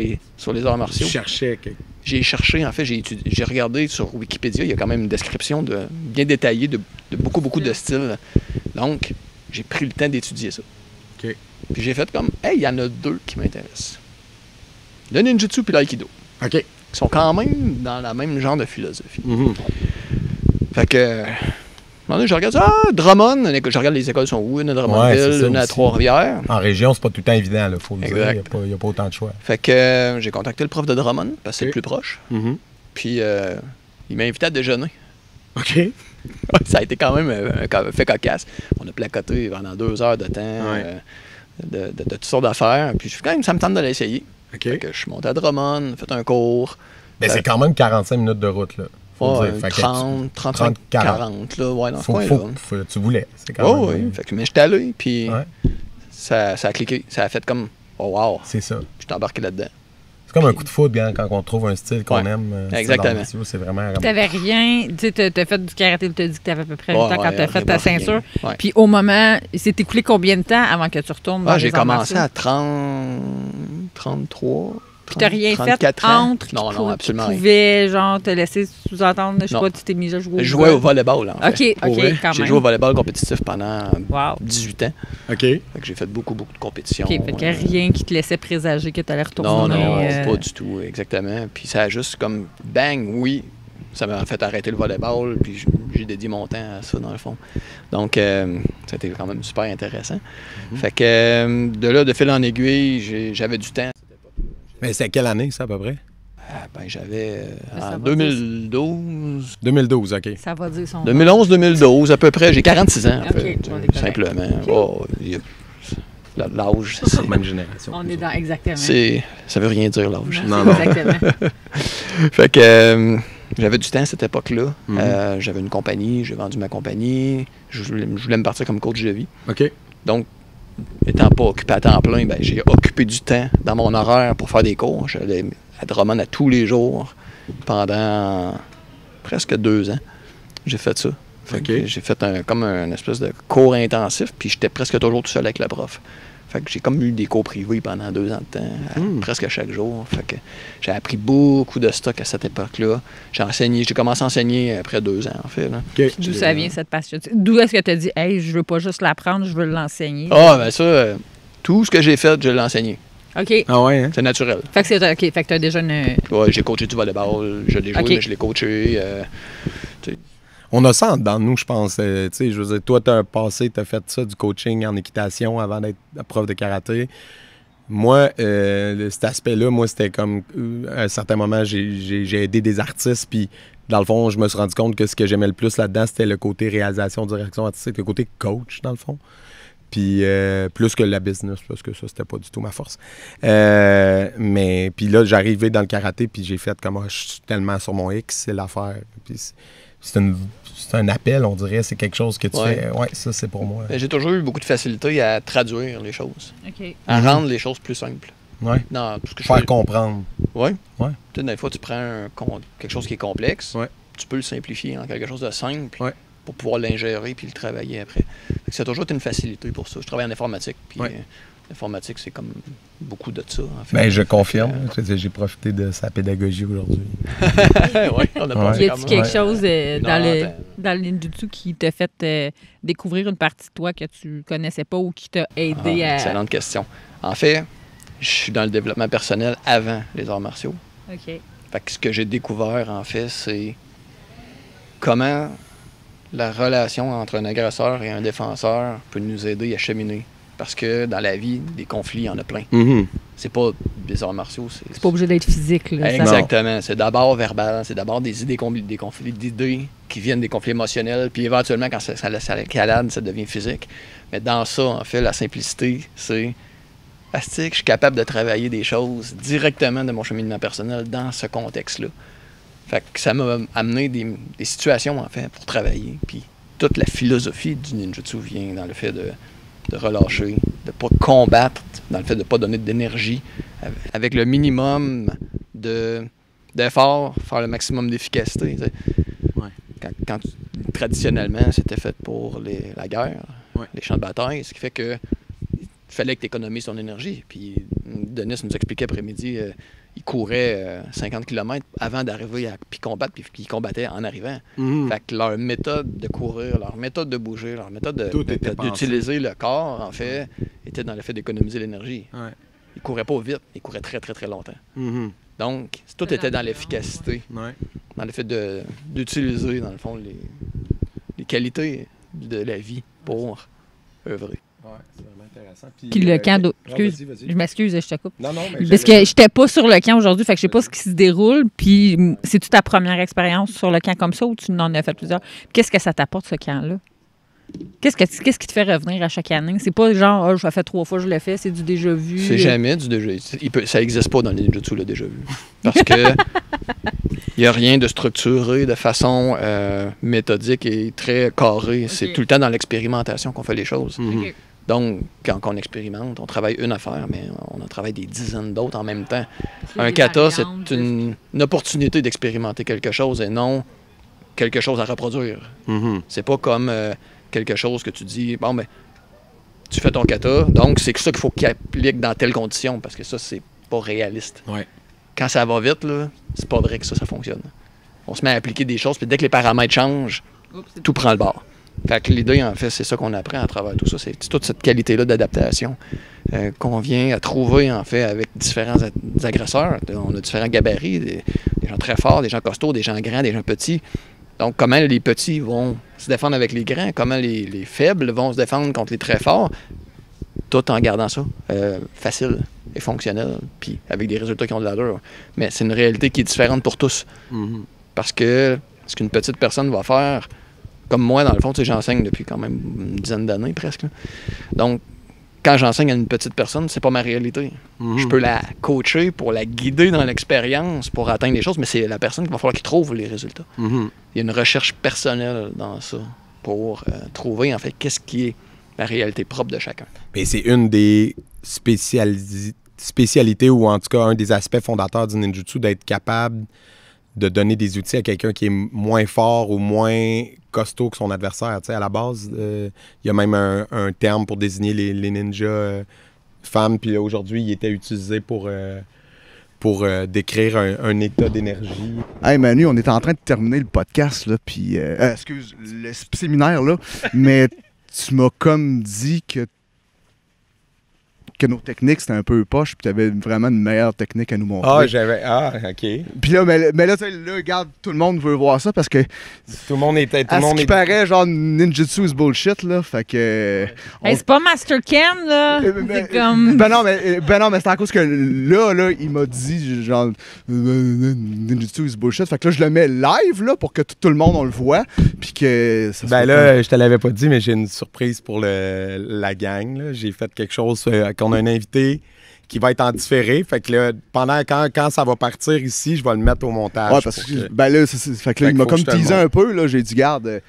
les arts martiaux. Tu cherchais J'ai cherché, en fait, j'ai regardé sur Wikipédia, il y a quand même une description bien détaillée de beaucoup de styles. Donc, j'ai pris le temps d'étudier ça. OK. Puis j'ai fait comme, hey, il y en a 2 qui m'intéressent. Le ninjutsu puis l'aïkido. OK. Qui sont quand même dans le même genre de philosophie. Mm-hmm. Fait que, je regarde ça, Drummond, je regarde les écoles sont où, une à Drummondville, une à Trois-Rivières. En région, c'est pas tout le temps évident, il faut le exact. dire, il n'y a pas autant de choix. Fait que j'ai contacté le prof de Drummond, parce que c'est le plus proche. Mm-hmm. Puis il m'a invité à déjeuner. OK. Ça a été quand même un fait cocasse. On a placoté pendant 2 heures de temps, de toutes sortes d'affaires. Puis quand même, ça me tente de l'essayer. OK. Fait que je suis monté à Drummond, fait un cours. Ben, c'est quand même 45 minutes de route, là. Ouais, 30, 35, 40, là, ouais, dans ce coin-là. Tu voulais, c'est quand même... Oui, fait que, mais j'étais allé, puis ça a cliqué. Ça a fait comme, oh wow. C'est ça. Je t'ai embarqué là-dedans. C'est comme un coup de foudre, hein, quand on trouve un style qu'on aime. Exactement. C'est vraiment... T'avais rien, tu sais, t'as fait du karaté, t'as dit que t'avais à peu près 8 ans quand t'as fait ta ceinture. Ouais. Puis au moment, il s'est écoulé combien de temps avant que tu retournes dans les j'ai arts commencé martiaux? à 33... Puis t'as rien 34 fait ans. entre Non, absolument qui pouvait, genre, te laisser sous-entendre, je sais pas, tu t'es mis à jouer au jouais au volleyball, en fait. OK, quand même. J'ai joué au volleyball compétitif pendant 18 ans. OK. Fait que j'ai fait beaucoup de compétitions. OK, fait qu'il n'y a rien qui te laissait présager que tu allais retourner. Non, pas du tout, exactement. Puis ça a juste comme, bang, oui, ça m'a fait arrêter le volleyball, puis j'ai dédié mon temps à ça, dans le fond. Donc, c'était quand même super intéressant. Fait que de là, de fil en aiguille, j'avais du temps. Mais c'est à quelle année, ça, à peu près? J'avais en 2012. 2012, OK. Ça va dire son 2011-2012, à peu près. J'ai 46 ans, en OK, fait, on est simplement. OK. Oh, l'âge, C'est la même génération. On est dans exactement. ça veut rien dire, l'âge. Non, non. Exactement. Fait que j'avais du temps à cette époque-là. J'avais une compagnie, j'ai vendu ma compagnie. Je voulais me partir comme coach de vie. OK. Donc, étant pas occupé à temps plein, j'ai occupé du temps dans mon horaire pour faire des cours. J'allais à Drummond à tous les jours pendant presque 2 ans. J'ai fait ça. Fait que j'ai fait comme un espèce de cours intensif, puis j'étais presque toujours tout seul avec le prof. Fait que j'ai comme eu des cours privés pendant 2 ans de temps, presque chaque jour. Fait que j'ai appris beaucoup de stock à cette époque-là. J'ai commencé à enseigner après 2 ans, en fait. Là. D'où ça vient, cette passion? D'où est-ce que tu as dit, hey, je veux pas juste l'apprendre, je veux l'enseigner? Ah, ben ça, tout ce que j'ai fait, je l'ai enseigné. OK. Ah ouais, hein? C'est naturel. Fait que c'est OK. Fait que tu as déjà une. Ouais, j'ai coaché du volleyball, je l'ai joué, OK. mais je l'ai coaché. On a ça dans nous, je pense. Tu sais, je veux dire, toi, tu as passé, tu as fait ça, du coaching en équitation avant d'être prof de karaté. Moi, cet aspect-là, moi, c'était comme, à un certain moment, j'ai aidé des artistes, puis dans le fond, je me suis rendu compte que ce que j'aimais le plus là-dedans, c'était le côté réalisation, direction artistique, le côté coach, dans le fond. Puis plus que la business, parce que ça, c'était pas du tout ma force. Mais puis là, j'arrivais dans le karaté, puis j'ai fait comme, je suis tellement sur mon X, c'est l'affaire. Puis c'est un appel, on dirait, c'est quelque chose que tu fais. Ouais, ça, c'est pour moi. J'ai toujours eu beaucoup de facilité à traduire les choses, OK. à rendre les choses plus simples. Ouais. Non, tout ce que je Faire fais. comprendre. Oui. Ouais. Peut-être des fois, tu prends quelque chose qui est complexe, Ouais. tu peux le simplifier en quelque chose de simple Ouais. pour pouvoir l'ingérer puis le travailler après. Fait que ça a toujours été une facilité pour ça. Je travaille en informatique, puis l'informatique, c'est comme beaucoup de ça, en fait. Bien, je confirme. J'ai profité de sa pédagogie aujourd'hui. Oui, on a passé Y a-t-il quelque chose Non, dans l'injutsu qui t'a fait découvrir une partie de toi que tu connaissais pas ou qui t'a aidé à. Excellente question. En fait, je suis dans le développement personnel avant les arts martiaux. OK. Fait que ce que j'ai découvert, en fait, c'est comment la relation entre un agresseur et un défenseur peut nous aider à cheminer. Parce que dans la vie, des conflits, il y en a plein. C'est pas des arts martiaux. C'est pas obligé d'être physique, là. ça. Exactement. C'est d'abord verbal. C'est d'abord des idées, des conflits d'idées qui viennent des conflits émotionnels. Puis éventuellement, quand ça escalade, ça devient physique. Mais dans ça, en fait, la simplicité, c'est astique, je suis capable de travailler des choses directement de mon cheminement personnel dans ce contexte-là. Fait que ça m'a amené des situations, en fait, pour travailler. Puis toute la philosophie du ninjutsu vient dans le fait de relâcher, de ne pas combattre, dans le fait de ne pas donner d'énergie, avec le minimum d'efforts, faire le maximum d'efficacité. Ouais. Quand traditionnellement, c'était fait pour la guerre, les champs de bataille, ce qui fait que il fallait que tu économises ton énergie. Puis Denis nous expliquait après-midi, il courait 50 km avant d'arriver à combattre, puis il combattait en arrivant. Fait que leur méthode de courir, leur méthode de bouger, leur méthode d'utiliser le corps, en fait, était dans le fait d'économiser l'énergie. Ouais. Ils couraient pas vite, ils couraient très, très, très longtemps. Donc, tout était dans l'efficacité, dans le fait d'utiliser, dans le fond, les qualités de la vie pour œuvrer. Ouais, c'est vraiment intéressant. Puis le camp vas-y. Je m'excuse, je te coupe. Non, mais parce que j'étais pas sur le camp aujourd'hui, fait que je sais pas ce qui se déroule. Puis c'est-tu ta première expérience sur le camp comme ça ou tu en as fait plusieurs? Qu'est-ce que ça t'apporte, ce camp-là? Qu'est-ce qui te fait revenir à chaque année? C'est pas genre, je l'ai fait 3 fois, je l'ai fait, c'est du déjà vu. C'est jamais du déjà vu. Ça n'existe pas dans le ninjutsu, le déjà vu. Parce que il n'y a rien de structuré de façon méthodique et très carrée. C'est tout le temps dans l'expérimentation qu'on fait les choses. Donc, quand on expérimente, on travaille une affaire, mais on en travaille des dizaines d'autres en même temps. Un kata, c'est une opportunité d'expérimenter quelque chose et non quelque chose à reproduire. C'est pas comme quelque chose que tu dis, bon, ben, tu fais ton kata, donc c'est ça qu'il faut qu'il applique dans telle condition, parce que ça, c'est pas réaliste. Ouais. Quand ça va vite, là, c'est pas vrai que ça fonctionne. On se met à appliquer des choses, puis dès que les paramètres changent, tout prend le bord. Fait que l'idée, en fait, c'est ça qu'on apprend à travers tout ça. C'est toute cette qualité-là d'adaptation qu'on vient à trouver, en fait, avec différents agresseurs. On a différents gabarits. Des Des gens très forts, des gens costauds, des gens grands, des gens petits. Donc, comment les petits vont se défendre avec les grands, comment les faibles vont se défendre contre les très forts, tout en gardant ça facile et fonctionnel, puis avec des résultats qui ont de l'allure. Mais c'est une réalité qui est différente pour tous. Parce que ce qu'une petite personne va faire, comme moi, dans le fond, tu sais, j'enseigne depuis quand même une dizaine d'années presque. Là. Donc, quand j'enseigne à une petite personne, c'est pas ma réalité. Je peux la coacher pour la guider dans l'expérience pour atteindre les choses, mais c'est la personne qu'il va falloir qu'il trouve les résultats. Il y a une recherche personnelle dans ça pour trouver, en fait, qu'est-ce qui est la réalité propre de chacun. Mais c'est une des spécialités ou en tout cas un des aspects fondateurs du ninjutsu d'être capable de donner des outils à quelqu'un qui est moins fort ou moins costaud que son adversaire. Tu sais, à la base, il y a même un terme pour désigner les ninjas femmes. Puis aujourd'hui, il était utilisé pour décrire un état d'énergie. Hey Manu, on est en train de terminer le podcast, là, puis... excuse, le séminaire, là, mais tu m'as comme dit que nos techniques, c'était un peu poche, puis tu avais vraiment une meilleure technique à nous montrer. OK. Puis là, mais là, regarde, tout le monde veut voir ça, parce que... Tout le monde était... À ce qui paraît, genre, ninjutsu is bullshit, là, fait que... Hey, c'est pas Master Ken, là! C'est comme... Ben non, mais c'est à cause que là, il m'a dit, genre, ninjutsu is bullshit, fait que là, je le mets live, là, pour que tout le monde, on le voit, puis que... Ben là, je te l'avais pas dit, mais j'ai une surprise pour la gang, là. J'ai fait quelque chose... qu'on a un invité qui va être en différé. Fait que là, quand ça va partir ici, je vais le mettre au montage. Ouais, parce que, ben là, fait que là, il m'a comme teasé un peu, là. J'ai dit, garde,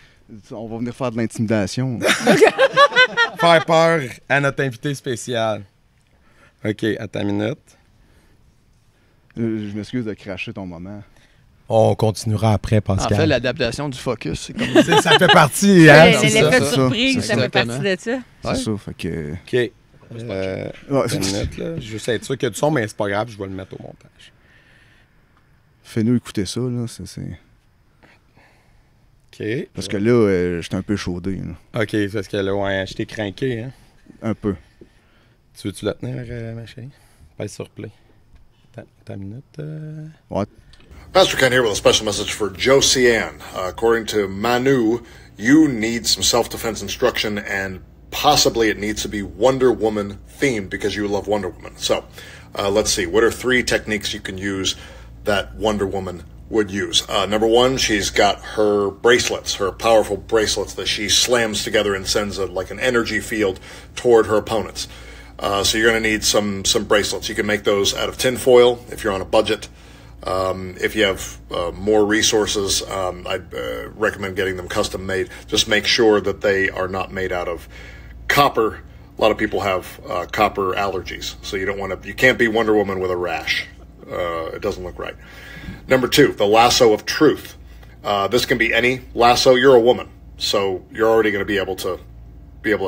on va venir faire de l'intimidation. Faire peur à notre invité spécial. OK, attends une minute. Je m'excuse de cracher ton moment. On continuera après, Pascal. En fait, l'adaptation du focus, c'est comme... ça fait partie, hein? C'est l'effet de surprise, ça fait Exactement. partie de ça. C'est ça, fait que... OK. Une minute, là. Je sais être sûr qu'il y a du son, mais c'est pas grave, je vais le mettre au montage. Fais-nous écouter ça, là. C'est... OK. Parce que là, j'étais un peu chaudé, là. OK, parce que là, ouais, je t'ai craqué, hein? Un peu. Tu veux-tu la tenir, ma chérie? Pèse sur play. Attends une minute. Ouais. Pastor Ken here with a special message for Joe Cian. According to Manu, you need some self-defense instruction, and possibly it needs to be Wonder Woman themed because you love Wonder Woman. So, let's see. What are 3 techniques you can use that Wonder Woman would use? Number 1, she's got her bracelets, her powerful bracelets that she slams together and sends like an energy field toward her opponents. So you're going to need some bracelets. You can make those out of tin foil if you're on a budget. If you have more resources, I'd recommend getting them custom made. Just make sure that they are not made out of copper. A lot of people have copper allergies, so you can't be Wonder Woman with a rash. It doesn't look right. Number 2, the lasso of truth. This can be any lasso. You're a woman, so you're already going to be able to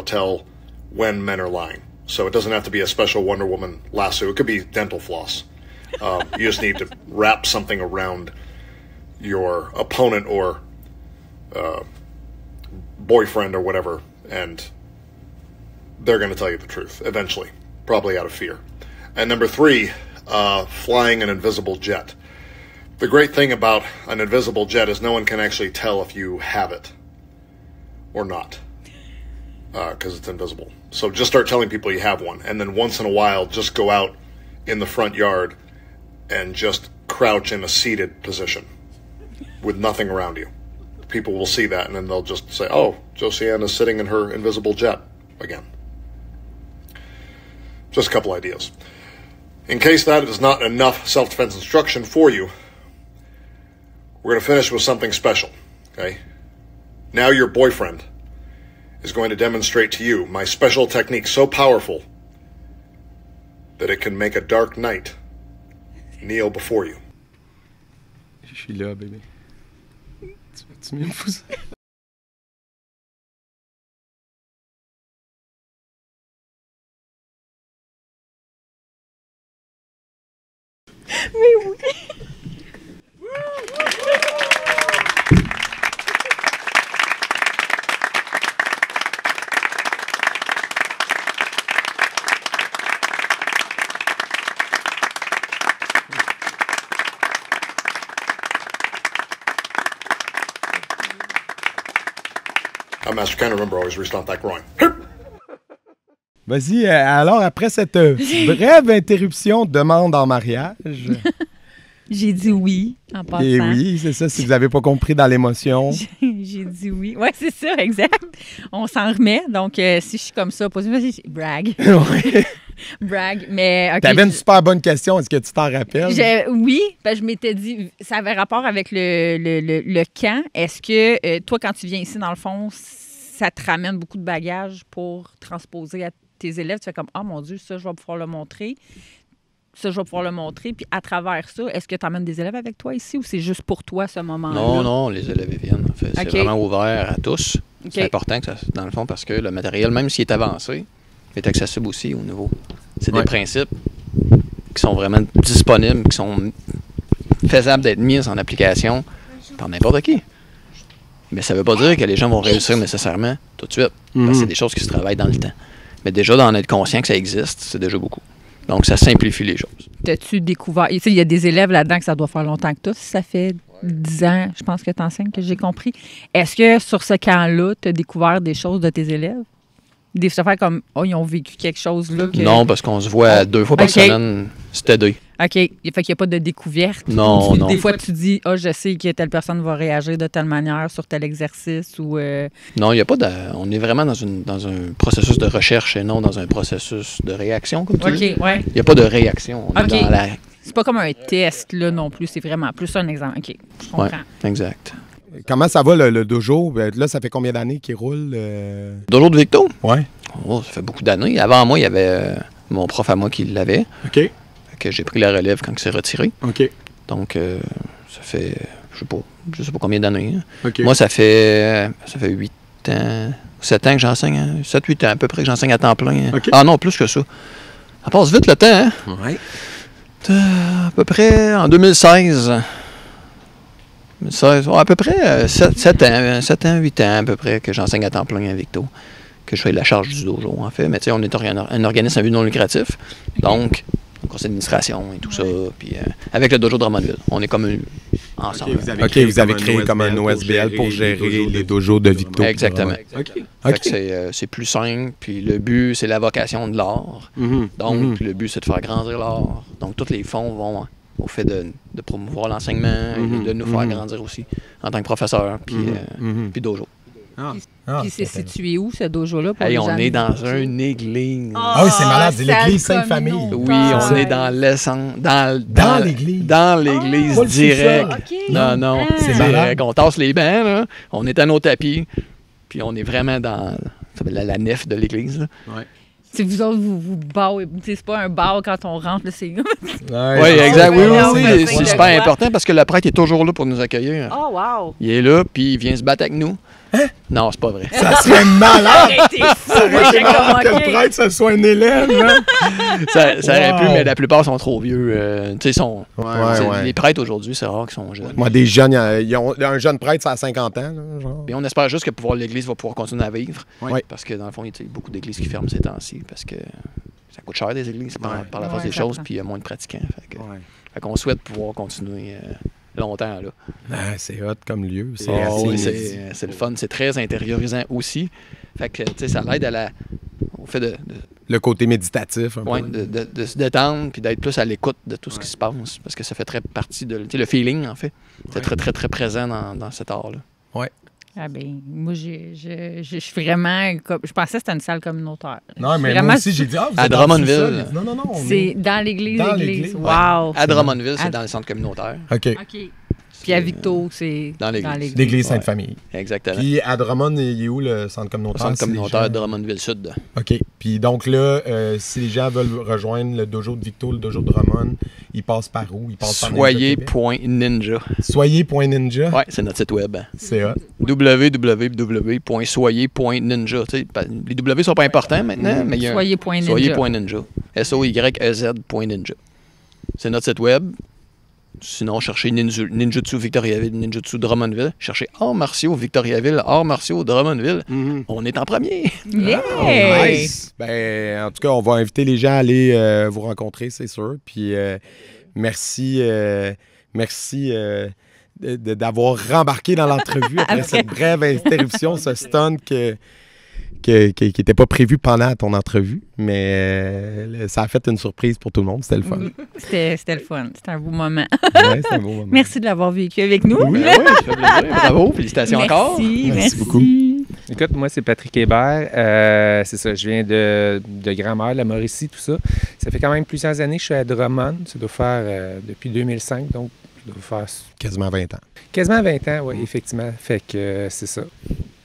tell when men are lying. So it doesn't have to be a special Wonder Woman lasso. It could be dental floss. You just need to wrap something around your opponent or boyfriend or whatever, and they're going to tell you the truth eventually, probably out of fear. And number 3, flying an invisible jet. The great thing about an invisible jet is no one can actually tell if you have it or not, because it's invisible. So just start telling people you have one, and then once in a while, just go out in the front yard and just crouch in a seated position with nothing around you. People will see that, and then they'll just say, oh, Josiane is sitting in her invisible jet again. Just a couple ideas. In case that is not enough self-defense instruction for you, we're going to finish with something special, okay? Now your boyfriend is going to demonstrate to you my special technique so powerful that it can make a dark night kneel before you. Je suis là, bébé. Tu m'aimes fou ça? Mais oui! Master Ken, remember, always restart that groin. Vas-y, alors, après cette brève interruption, demande en mariage. J'ai dit oui, en passant. Et oui, c'est ça, si vous n'avez pas compris dans l'émotion. J'ai dit oui. Oui, c'est ça, exact. On s'en remet. Donc, si je suis comme ça, brag. Oui. Brag. Mais, OK. T'avais une super bonne question. Est-ce que tu t'en rappelles? Oui, je m'étais dit, ça avait rapport avec le camp. Est-ce que toi, quand tu viens ici, dans le fond, ça te ramène beaucoup de bagages pour transposer à tes élèves? Tu fais comme, oh mon Dieu, ça, je vais pouvoir le montrer. Ça, je vais pouvoir le montrer. Puis à travers ça, est-ce que tu emmènes des élèves avec toi ici ou c'est juste pour toi ce moment-là? Non, les élèves viennent. En fait. C'est vraiment ouvert à tous. Okay. C'est important, dans le fond, parce que le matériel, même s'il est avancé, est accessible aussi au niveau. C'est des principes qui sont vraiment disponibles, qui sont faisables d'être mis en application par n'importe qui. Mais ça ne veut pas dire que les gens vont réussir nécessairement tout de suite. Parce que c'est des choses qui se travaillent dans le temps. Mais déjà, d'en être conscient que ça existe, c'est déjà beaucoup. Donc, ça simplifie les choses. T'as-tu découvert... Il y a des élèves là-dedans que ça doit faire longtemps que toi. Si ça fait 10 ans, je pense que tu enseignes, que j'ai compris. Est-ce que sur ce camp-là, tu as découvert des choses de tes élèves? Des affaires comme, ils ont vécu quelque chose là? Non, parce qu'on se voit 2 fois par semaine, c'était 2. OK. Fait qu'il n'y a pas de découverte. Non. Des fois, tu dis, je sais que telle personne va réagir de telle manière sur tel exercice ou... Non, il n'y a pas de... On est vraiment dans un processus de recherche et non dans un processus de réaction, comme tu dis. OK, ouais. Il n'y a pas de réaction. On est dans la... C'est pas comme un test, là, non plus. C'est vraiment plus un exemple. OK, je comprends. Ouais, exact. Comment ça va, le dojo? Là, ça fait combien d'années qu'il roule? Dojo de Victo? Oui. Oh, ça fait beaucoup d'années. Avant moi, il y avait mon prof à moi qui l'avait. OK. Que j'ai pris la relève quand il s'est retiré. OK. Donc, ça fait, je sais pas combien d'années. Hein. Okay. Moi, ça fait 8 ans, 7 ans que j'enseigne. Hein. 7-8 ans à peu près que j'enseigne à temps plein. Hein. Okay. Ah non, plus que ça. Ça passe vite le temps. Hein? Oui. À peu près en 2016. À peu près 7 ans, 8 ans à peu près que j'enseigne à temps plein à Victo. Que je fais la charge du dojo, en fait. Mais tu sais, on est un organisme à but non lucratif. Donc, conseil d'administration et tout ça. Puis avec le dojo de Drummondville, on est comme ensemble. Vous avez créé comme un OSBL pour gérer les dojos de Victo. Exactement. OK. C'est plus simple. Puis le but, c'est la vocation de l'art. Donc, le but, c'est de faire grandir l'art. Donc, tous les fonds vont au fait de promouvoir l'enseignement et de nous faire grandir aussi en tant que professeur puis dojo. Puis c'est situé où, ce dojo-là? On est dans une église. Ah oui, c'est malade, c'est l'église Sainte-Famille. Oui, on est dans l'essence. Dans l'église. Dans l'église, direct. Okay. Non, c'est direct. On tasse les bancs, là. On est à nos tapis, puis on est vraiment dans la nef de l'église. Ouais. Si vous autres, vous bawez, c'est pas un bar quand on rentre, là, c'est... Oui, exact. Oui, c'est super important parce que le prêtre est toujours là pour nous accueillir. Oh, wow! Il est là, puis il vient se battre avec nous. Hein? Non, c'est pas vrai. Ça serait malade! Ça aurait été malade que le prêtre, ce soit un élève, hein? Ça aurait pu, mais la plupart sont trop vieux. Tu sais, Ouais. Les prêtres aujourd'hui, c'est rare qu'ils sont jeunes. Moi, des jeunes, un jeune prêtre, ça a 50 ans. Là, genre. Et on espère juste que l'Église va pouvoir continuer à vivre. Ouais. Parce que dans le fond, il y a beaucoup d'églises qui ferment ces temps-ci parce que ça coûte cher des églises par la force des choses, puis il y a moins de pratiquants. Fait qu'on souhaite pouvoir continuer longtemps. Là. Ah, c'est hot comme lieu. C'est le fun. C'est très intériorisant aussi. Fait que, tu sais, ça l'aide au fait de le côté méditatif. De se détendre puis d'être plus à l'écoute de tout ce qui se passe. Parce que ça fait très partie de... Tu sais, le feeling, en fait. C'est très, très, très présent dans cet art-là. Oui. Ah ben, moi, je suis vraiment... Je pensais que c'était une salle communautaire. Non, mais moi aussi, j'ai dit... vous à Drummondville. Non. C'est dans l'église. Wow. À Drummondville, c'est dans le centre communautaire. OK. Puis à Victo, c'est dans l'église. L'église Sainte-Famille. Exactement. Puis à Drummond, il est où le centre communautaire? Le centre communautaire de Drummondville-Sud. OK. Puis donc là, si les gens veulent rejoindre le dojo de Victo, le dojo de Drummond, ils passent par où? Ils passent par Soyez.ninja. Soyez.ninja? Oui, c'est notre site web. C'est hot. www.soyez.ninja. Les W sont pas importants maintenant, mais il y a Soyez.ninja. Soyez.ninja. SOYEZ.ninja. C'est notre site web. Sinon, cherchez Ninjutsu Victoriaville, Ninjutsu Drummondville. Cherchez Arts martiaux Victoriaville, Arts martiaux Drummondville. On est en premier. Yeah! Nice! Ben, en tout cas, on va inviter les gens à aller vous rencontrer, c'est sûr. Puis merci d'avoir rembarqué dans l'entrevue après cette brève interruption, ce stun qui n'était pas prévu pendant ton entrevue, mais ça a fait une surprise pour tout le monde. C'était le fun. C'était le fun. C'était un beau moment. Ouais, c'était un beau moment. Merci de l'avoir vécu avec nous. Oui, ça fait plaisir. Bravo, félicitations encore. Merci beaucoup. Écoute, moi, c'est Patrick Hébert. C'est ça, je viens de Grand-Mère, la Mauricie, tout ça. Ça fait quand même plusieurs années que je suis à Drummond. Ça doit faire depuis 2005, donc ça doit faire... Quasiment 20 ans. Quasiment 20 ans, oui, effectivement. Fait que c'est ça.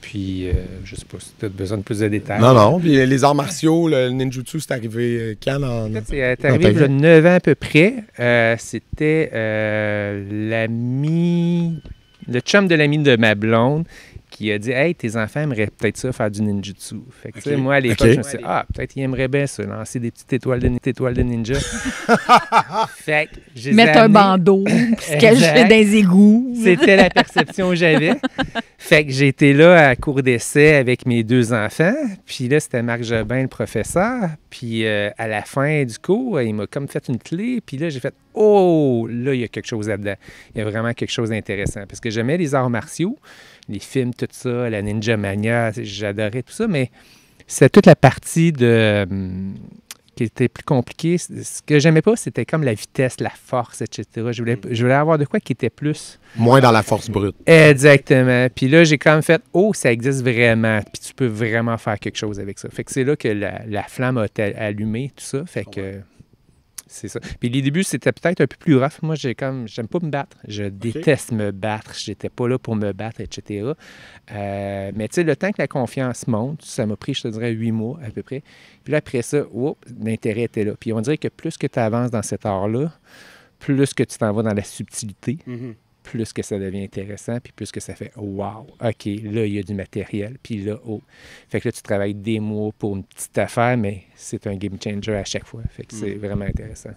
Puis, je sais pas si tu as besoin de plus de détails. Non. Puis les arts martiaux, le ninjutsu, c'est arrivé quand? En fait, c'est arrivé il y a 9 ans à peu près. C'était le chum de l'ami de ma blonde qui a dit « Hey, tes enfants aimeraient peut-être ça, faire du ninjutsu. » Fait que, tu sais, moi, à l'époque, je me suis dit « Ah, peut-être ils aimeraient bien ça, lancer des petites étoiles de ninja. » Fait que j'ai mettre un bandeau, se cacher dans les égouts. C'était la perception que j'avais. Fait que j'ai été là à cours d'essai avec mes 2 enfants. Puis là, c'était Marc Jobin, le professeur. Puis à la fin du cours, il m'a comme fait une clé. Puis là, j'ai fait « Oh! Là, il y a quelque chose là-dedans. Il y a vraiment quelque chose d'intéressant. » Parce que j'aimais les arts martiaux, les films, tout ça, la Ninja Mania, j'adorais tout ça. Mais c'est toute la partie qui était plus compliquée. Ce que j'aimais pas, c'était comme la vitesse, la force, etc. Je voulais avoir de quoi qui était plus... Moins dans la force brute. Exactement. Puis là, j'ai quand même fait « Oh, ça existe vraiment. Puis tu peux vraiment faire quelque chose avec ça. » Fait que c'est là que la flamme a été allumée, tout ça. Fait que c'est ça. Puis les débuts, c'était peut-être un peu plus rough. Moi, j'aime pas me battre. Je déteste me battre. J'étais pas là pour me battre, etc. Mais tu sais, le temps que la confiance monte, ça m'a pris, je te dirais, 8 mois à peu près. Puis là, après ça, l'intérêt était là. Puis on dirait que plus que tu avances dans cet art-là, plus que tu t'en vas dans la subtilité, plus que ça devient intéressant, puis plus que ça fait « Wow! OK, là, il y a du matériel. » Puis là, Fait que là, tu travailles des mois pour une petite affaire, mais c'est un game changer à chaque fois. Fait que c'est vraiment intéressant.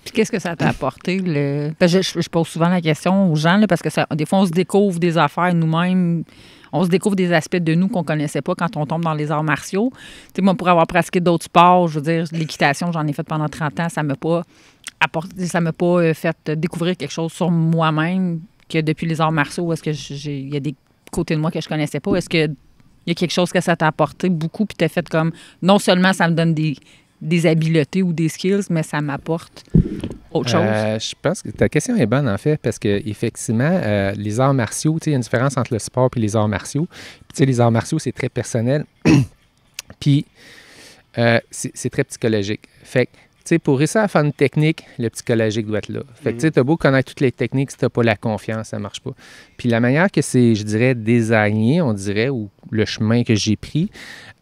Puis qu'est-ce que ça t'a apporté? Parce que je pose souvent la question aux gens, là, parce que des fois, on se découvre des affaires nous-mêmes. On se découvre des aspects de nous qu'on ne connaissait pas quand on tombe dans les arts martiaux. Tu sais, moi, pour avoir pratiqué d'autres sports, je veux dire, l'équitation, j'en ai fait pendant 30 ans, ça ne m'a pas apporté, ça m'a pas fait découvrir quelque chose sur moi-même que depuis les arts martiaux, est-ce que il y a des côtés de moi que je connaissais pas? Est-ce qu'il y a quelque chose que ça t'a apporté beaucoup puis t'as fait comme, non seulement ça me donne des habiletés ou des skills, mais ça m'apporte autre chose? Je pense que ta question est bonne, en fait, parce qu'effectivement, les arts martiaux, il y a une différence entre le sport et les arts martiaux. Puis, les arts martiaux, c'est très personnel. Puis, c'est très psychologique. Fait que, pour réussir à faire une technique, le psychologique doit être là. Fait que, tu as beau connaître toutes les techniques, si tu n'as pas la confiance, ça ne marche pas. Puis la manière que c'est, je dirais, designé, on dirait, ou le chemin que j'ai pris,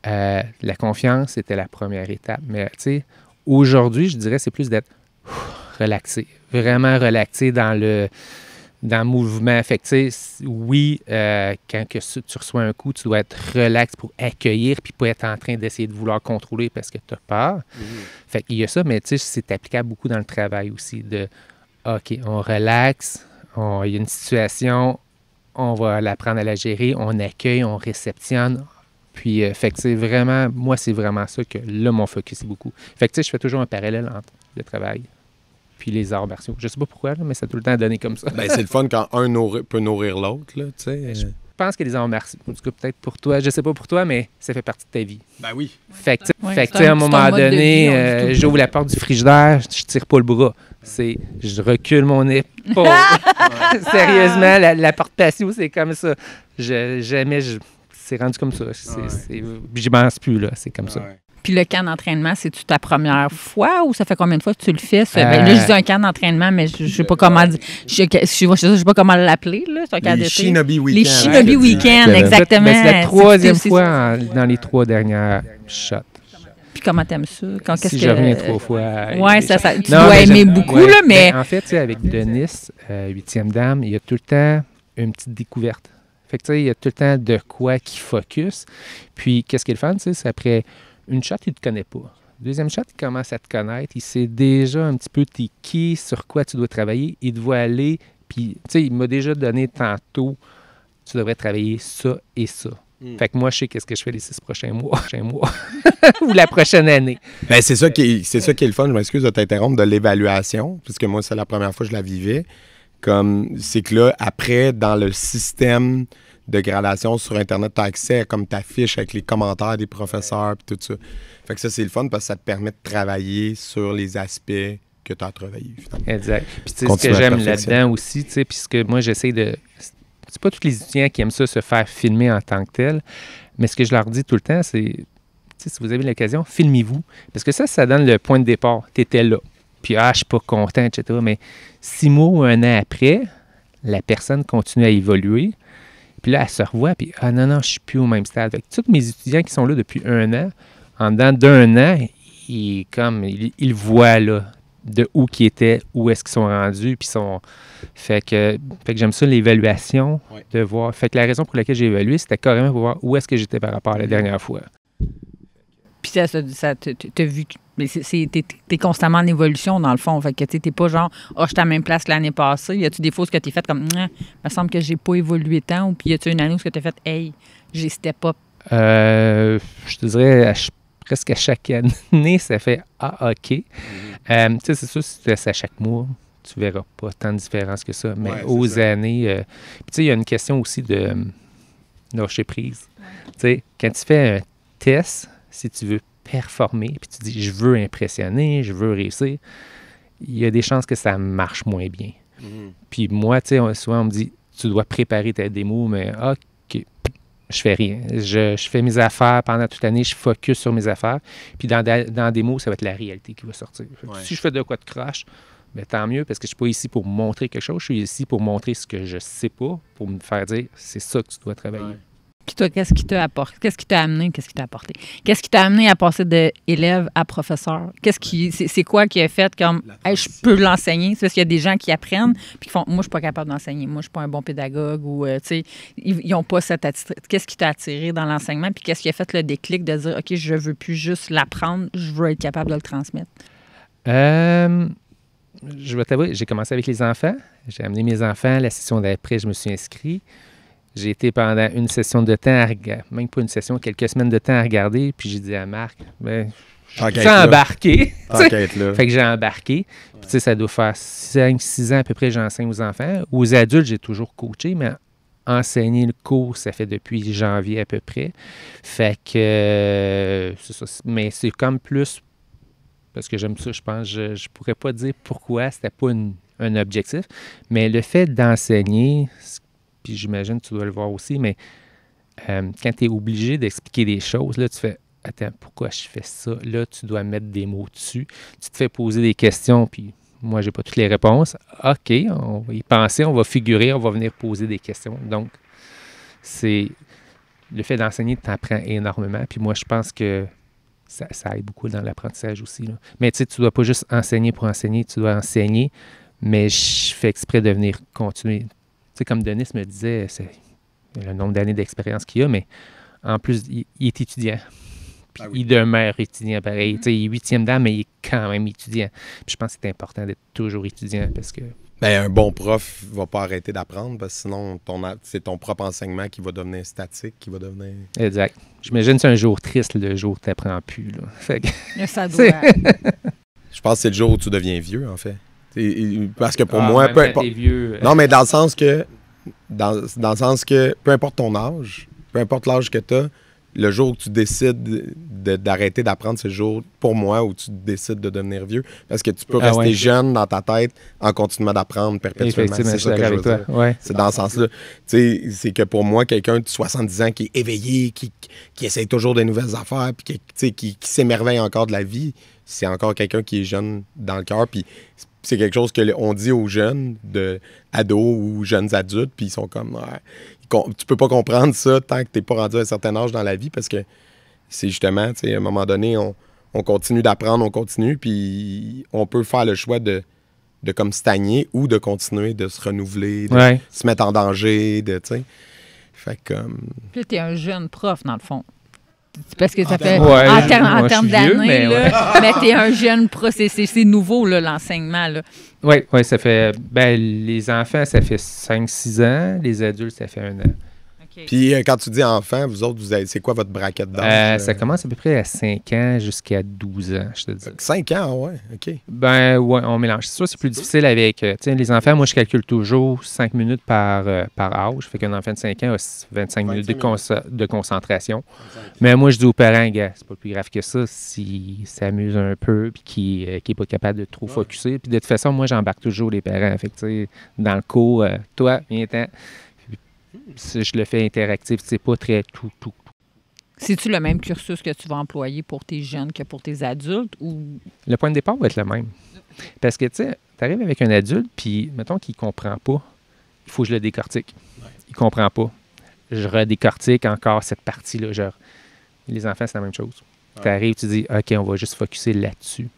la confiance, c'était la première étape. Mais, tu sais, aujourd'hui, je dirais, c'est plus d'être relaxé. Vraiment relaxé dans le mouvement. Fait que, oui, quand tu reçois un coup, tu dois être relax pour accueillir puis pas être en train d'essayer de vouloir contrôler parce que tu as peur. Fait qu'il y a ça, mais c'est applicable beaucoup dans le travail aussi OK, on relaxe, il y a une situation, on va l'apprendre à la gérer, on accueille, on réceptionne. Puis, fait que vraiment, moi, c'est vraiment ça que là, mon focus est beaucoup. Fait que, je fais toujours un parallèle entre le travail puis les arts martiaux. Je sais pas pourquoi, là, mais ça a tout le temps donné comme ça. Ben, c'est le fun quand un peut nourrir l'autre, là, tu sais. Je pense que les arts martiaux, en tout cas, peut-être pour toi, je sais pas pour toi, mais ça fait partie de ta vie. Ben oui. Fait que, à un moment donné, j'ouvre la porte du frigidaire, je tire pas le bras. Je recule mon épaule. Sérieusement, la porte patio, c'est comme ça. C'est rendu comme ça. J'y pense plus, là. C'est comme ça. Puis le camp d'entraînement, c'est-tu ta première fois ou ça fait combien de fois que tu le fais? Là, je dis un camp d'entraînement, mais je ne sais pas comment sais pas comment l'appeler. Là, c'est un camp d'été. Shinobi Weekend. Les Shinobi Weekend, exactement. C'est la troisième fois dans les 3 dernières shots. Puis comment t'aimes ça? Si je reviens 3 fois. Oui, tu dois aimer beaucoup, là, mais... En fait, avec Denis, 8e dame, il y a tout le temps une petite découverte. Fait que, il y a tout le temps de quoi qui focus. Puis, qu'est-ce qui est le fun, c'est après une shot, il ne te connaît pas. Deuxième shot, il commence à te connaître. Il sait déjà un petit peu t'es qui, sur quoi tu dois travailler. Il te voit aller. Puis, il m'a déjà donné tantôt, tu devrais travailler ça et ça. Fait que moi, je sais qu'est-ce que je fais les 6 prochains mois. Ou la prochaine année. Ben, c'est ça qui est le fun. Je m'excuse de t'interrompre, de l'évaluation. Puisque moi, c'est la première fois que je la vivais. c'est que là, après, dans le système de gradation sur Internet, tu as accès à comme ta fiche avec les commentaires des professeurs et tout ça. Fait que ça, c'est le fun parce que ça te permet de travailler sur les aspects que tu as travaillé. Finalement. Exact. Puis tu sais, ce que j'aime là-dedans aussi, tu sais, puisque moi, j'essaie de... C'est pas tous les étudiants qui aiment ça, se faire filmer en tant que tel, mais ce que je leur dis tout le temps, c'est, si vous avez l'occasion, filmez-vous. Parce que ça donne le point de départ. Tu étais là. Puis, je suis pas content, etc. Mais 6 mois ou 1 an après, la personne continue à évoluer. Puis là, elle se revoit, puis non, je suis plus au même stade. Fait que tous mes étudiants qui sont là depuis 1 an, en dedans d'1 an, ils voient là, de où qu'ils étaient, où est-ce qu'ils sont rendus, puis Fait que j'aime ça, l'évaluation, de voir. Fait que la raison pour laquelle j'ai évalué, c'était carrément pour voir où est-ce que j'étais par rapport à la dernière fois. Puis ça t'as vu... Mais t'es constamment en évolution, dans le fond. Fait que t'es pas genre, j'étais à la même place l'année passée. Y a-tu des fois où t'es fait comme, il me semble que j'ai pas évolué tant, ou puis y a-tu une année où t'es fait, hey, j'ai step up? Je te dirais, presque à chaque année, ça fait, OK. Tu sais, c'est sûr, si tu fais à chaque mois, tu verras pas tant de différence que ça. Mais aux années, puis tu sais, il y a une question aussi de lâcher prise. Tu sais, quand tu fais un test, si tu veux performer, puis tu dis, je veux impressionner, je veux réussir, il y a des chances que ça marche moins bien. Puis moi, tu sais, souvent on me dit, tu dois préparer ta démo, mais OK, je fais rien. Je fais mes affaires pendant toute l'année, je focus sur mes affaires, puis dans la démo, ça va être la réalité qui va sortir. Si je fais de quoi de croche, bien, tant mieux, parce que je ne suis pas ici pour montrer quelque chose, je suis ici pour montrer ce que je ne sais pas, pour me faire dire, c'est ça que tu dois travailler. Puis toi, qu'est-ce qui t'a apporté? Qu'est-ce qui t'a amené? Qu'est-ce qui t'a apporté? Qu'est-ce qui t'a amené à passer d'élève à professeur? C'est quoi qui a fait comme, hey, je peux l'enseigner? C'est parce qu'il y a des gens qui apprennent puis qui font, moi, je suis pas capable d'enseigner. Moi, je suis pas un bon pédagogue ou, tu sais, ils n'ont pas cette attitude. Qu'est-ce qui t'a attiré dans l'enseignement? Puis qu'est-ce qui a fait le déclic de dire, OK, je veux plus juste l'apprendre, je veux être capable de le transmettre? Je vais t'avouer, j'ai commencé avec les enfants. J'ai amené mes enfants. La session d'après, je me suis inscrit. J'ai été pendant une session de temps, même pas une session, quelques semaines de temps à regarder. Puis j'ai dit à Marc, j'ai embarqué. Fait que j'ai embarqué. Puis tu sais, ça doit faire 5-6 ans à peu près, j'enseigne aux enfants. Aux adultes, j'ai toujours coaché, mais enseigner le cours, ça fait depuis janvier à peu près. Fait que c'est ça. Mais c'est comme plus, parce que j'aime ça, je pense, je pourrais pas dire pourquoi, c'était pas un objectif. Mais le fait d'enseigner, puis j'imagine que tu dois le voir aussi, mais quand tu es obligé d'expliquer des choses, là, tu fais « Attends, pourquoi je fais ça? » Là, tu dois mettre des mots dessus. Tu te fais poser des questions, puis moi, j'ai pas toutes les réponses. OK, on va y penser, on va figurer, on va venir poser des questions. Donc, c'est le fait d'enseigner, tu apprends énormément. Puis moi, je pense que ça aide beaucoup dans l'apprentissage aussi, là. Mais tu sais, tu dois pas juste enseigner pour enseigner, tu dois enseigner, mais je fais exprès de venir continuer. Tu sais, comme Denis me disait, c'est le nombre d'années d'expérience qu'il a, mais en plus, il est étudiant. Puis il demeure étudiant pareil. Tu sais, il est 8e dan, mais il est quand même étudiant. Puis je pense que c'est important d'être toujours étudiant parce que... Bien, un bon prof ne va pas arrêter d'apprendre parce que sinon, c'est ton propre enseignement qui va devenir statique, qui va devenir... Exact. J'imagine que c'est un jour triste, le jour où tu n'apprends plus. Là. Fait que... Ça doit... Je pense que c'est le jour où tu deviens vieux, en fait. Parce que pour moi, peu importe. Non, mais dans le sens que peu importe ton âge, peu importe l'âge que tu as, le jour où tu décides d'arrêter d'apprendre, c'est le jour, pour moi, où tu décides de devenir vieux. Parce que tu peux rester jeune dans ta tête en continuant d'apprendre perpétuellement. C'est ça que je veux dire. Ouais. C'est dans ce sens-là. C'est que pour moi, quelqu'un de 70 ans qui est éveillé, qui essaye toujours des nouvelles affaires, puis qui s'émerveille encore de la vie, c'est encore quelqu'un qui est jeune dans le cœur. Puis c'est quelque chose qu'on dit aux jeunes, ados ou jeunes adultes, puis ils sont comme... tu peux pas comprendre ça tant que t'es pas rendu à un certain âge dans la vie, parce que c'est justement, tu sais, à un moment donné, on continue d'apprendre, on continue, puis on peut faire le choix de comme stagner ou de continuer de se renouveler, de se mettre en danger, tu sais. Fait que... Puis t'es un jeune prof, dans le fond. Parce que ça fait, en termes d'années, mais t'es un jeune prof, c'est nouveau, là, l'enseignement, là. Oui, ça fait, les enfants, ça fait 5-6 ans, les adultes, ça fait 1 an. OK. OK. Puis quand tu dis enfant, vous autres, c'est quoi votre braquette d'âge? Ça commence à peu près à 5 ans jusqu'à 12 ans, je te dis. 5 ans, ouais, OK. Ben ouais, on mélange. C'est sûr, c'est plus difficile avec les enfants. Moi, je calcule toujours 5 minutes par âge. Fait qu'un enfant de 5 ans a 25 minutes de concentration. Mais moi, je dis aux parents, gars, c'est pas plus grave que ça s'ils s'amusent un peu puis qui n'est pas capable de trop focusser. Puis de toute façon, moi, j'embarque toujours les parents. Fait que, tu sais, dans le cours, toi, viens-t'en. Je le fais interactif, c'est pas très tout. C'est-tu le même cursus que tu vas employer pour tes jeunes que pour tes adultes ou... Le point de départ va être le même. Parce que, tu sais, tu arrives avec un adulte, puis, mettons qu'il comprend pas, il faut que je le décortique. Il comprend pas. Je redécortique encore cette partie-là. Genre, les enfants, c'est la même chose. Tu arrives, tu dis, OK, on va juste focusser là-dessus.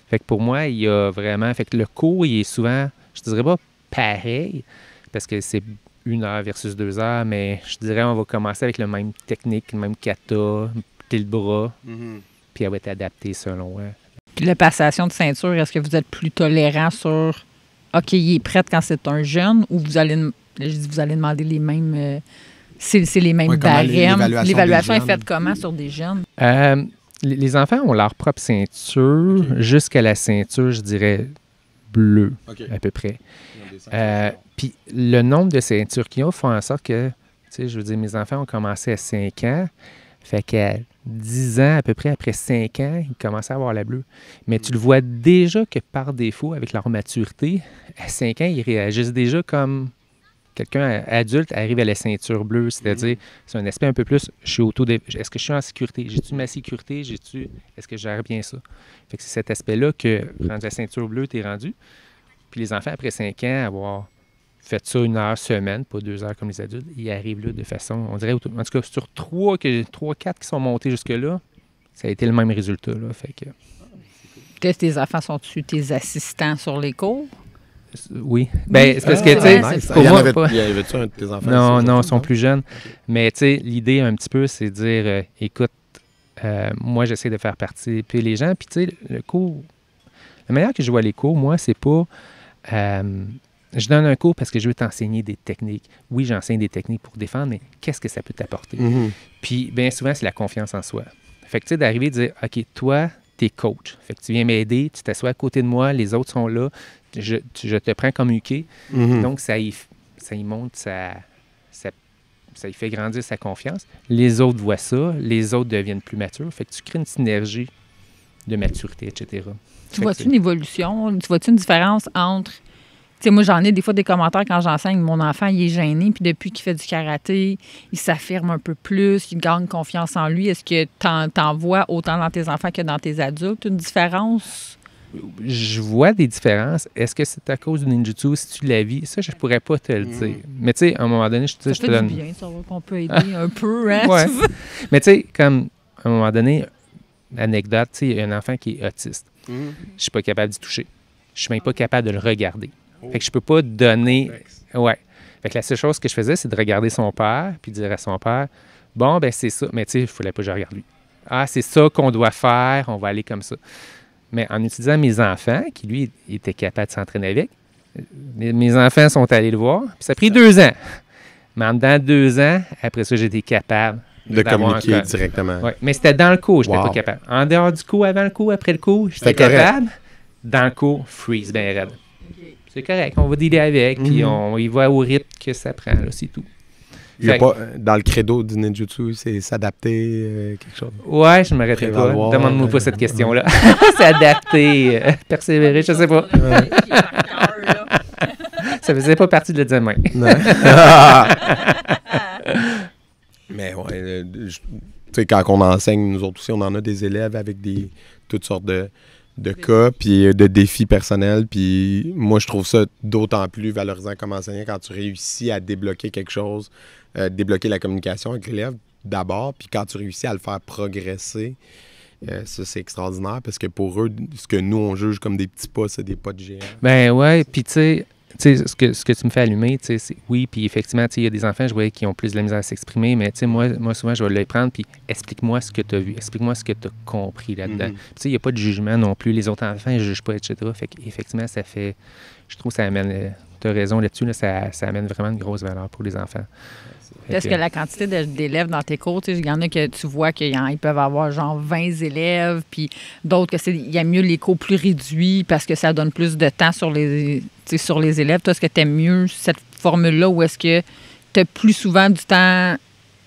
Fait que pour moi, il y a vraiment... Fait que le cours, il est souvent, je dirais pas pareil, parce que c'est 1 heure versus 2 heures, mais je dirais on va commencer avec le même technique, le même kata, le bras, puis elle va être adaptée selon... Puis la passation de ceinture, est-ce que vous êtes plus tolérant sur OK, il est prêt quand c'est un jeune ou vous allez demander les mêmes... c'est les mêmes barèmes. L'évaluation est faite comment sur des jeunes? Les enfants ont leur propre ceinture jusqu'à la ceinture, je dirais, bleue, à peu près. Puis le nombre de ceintures qu'ils ont fait en sorte que, tu sais, je veux dire, mes enfants ont commencé à 5 ans, fait qu'à 10 ans, à peu près après 5 ans, ils commençaient à avoir la bleue. Mais tu le vois déjà que par défaut, avec leur maturité, à 5 ans, ils réagissent déjà comme quelqu'un adulte arrive à la ceinture bleue, c'est-à-dire, c'est un aspect un peu plus, est-ce que je suis en sécurité? J'ai-tu ma sécurité? Est-ce que je gère bien ça? Fait que c'est cet aspect-là que, rendu à la ceinture bleue, tu es rendu. Puis les enfants, après 5 ans, avoir fait ça 1 heure semaine, pas 2 heures comme les adultes, ils arrivent là de façon, on dirait, en tout cas, sur 3, 4 qui sont montés jusque-là, ça a été le même résultat. Là, fait que... Est-ce que tes enfants sont-tu tes assistants sur les cours? Oui. Ben, c'est parce que, tu sais, pour moi, il y avait-tu un de tes enfants? Non, ils sont plus jeunes. Okay. Mais, tu sais, l'idée, un petit peu, c'est de dire, écoute, moi, j'essaie de faire participer les gens. Puis, tu sais, le cours, la manière que je vois les cours, moi, c'est pas... je donne un cours parce que je veux t'enseigner des techniques. Oui, j'enseigne des techniques pour défendre, mais qu'est-ce que ça peut t'apporter? Puis, bien souvent, c'est la confiance en soi. Fait que, tu sais, d'arriver et de dire, OK, toi, t'es coach. Fait que tu viens m'aider, tu t'assois à côté de moi, les autres sont là, je te prends comme UK. Donc, ça y monte, ça y fait grandir sa confiance. Les autres voient ça, les autres deviennent plus matures. Fait que tu crées une synergie de maturité, etc. Tu vois-tu une évolution? Tu vois-tu une différence entre... Tu sais, moi, j'en ai des fois des commentaires quand j'enseigne. Mon enfant, il est gêné, puis depuis qu'il fait du karaté, il s'affirme un peu plus, il gagne confiance en lui. Est-ce que t'en vois autant dans tes enfants que dans tes adultes, une différence? Je vois des différences. Est-ce que c'est à cause du ninjutsu, si tu la vis? Ça, je pourrais pas te le dire. Mais tu sais, à un moment donné, je te donne... Ça fait bien, ça va qu'on peut aider un peu, hein? Ouais. Mais tu sais, comme, à un moment donné, anecdote, tu sais, il y a un enfant qui est autiste. Je suis pas capable d'y toucher. Je suis même pas capable de le regarder. Fait que je peux pas donner... Ouais. Fait que la seule chose que je faisais, c'est de regarder son père, puis dire à son père, bon, ben c'est ça. Mais tu sais, il fallait pas que je regarde lui. Ah, c'est ça qu'on doit faire, on va aller comme ça. Mais en utilisant mes enfants, qui lui était capable de s'entraîner avec, mes enfants sont allés le voir, puis ça a pris 2 ans. Mais en dedans 2 ans, après ça, j'étais capable de communiquer directement. Ouais. Mais c'était dans le cours, je n'étais pas capable. En dehors du cours, avant le cours, après le cours, j'étais capable. Dans le cours, freeze, ben raide. C'est correct, on va dealer avec, puis on y va au rythme que ça prend, là, c'est tout. Il n'y a pas, dans le credo du ninjutsu, c'est s'adapter, quelque chose? Ouais, je ne m'arrêterai pas. Demande-moi pas cette question-là. S'adapter, persévérer, je ne sais pas. Ça faisait pas partie de l'examen. Mais ouais, tu sais, quand on enseigne, nous autres aussi, on en a des élèves avec toutes sortes de cas, puis de défis personnels. Puis moi, je trouve ça d'autant plus valorisant comme enseignant quand tu réussis à débloquer quelque chose, débloquer la communication avec l'élève d'abord, puis quand tu réussis à le faire progresser, ça, c'est extraordinaire parce que pour eux, ce que nous, on juge comme des petits pas, c'est des pas de géant. Ben ouais, puis tu sais, ce que tu me fais allumer, c'est oui, puis effectivement, il y a des enfants, je voyais, qui ont plus de la misère à s'exprimer, mais moi, souvent, je vais les prendre, puis explique-moi ce que tu as vu, explique-moi ce que tu as compris là-dedans. Il n'y a pas de jugement non plus, les autres enfants, ils ne jugent pas, etc. Fait qu'effectivement, ça fait, je trouve que ça amène tu as raison là-dessus, là, ça amène vraiment une grosse valeur pour les enfants. Est-ce que la quantité d'élèves dans tes cours, il y en a que tu vois qu'ils peuvent avoir genre 20 élèves, puis d'autres il y a mieux les cours plus réduits parce que ça donne plus de temps sur les élèves. Toi, est-ce que tu aimes mieux cette formule-là ou est-ce que tu as plus souvent du temps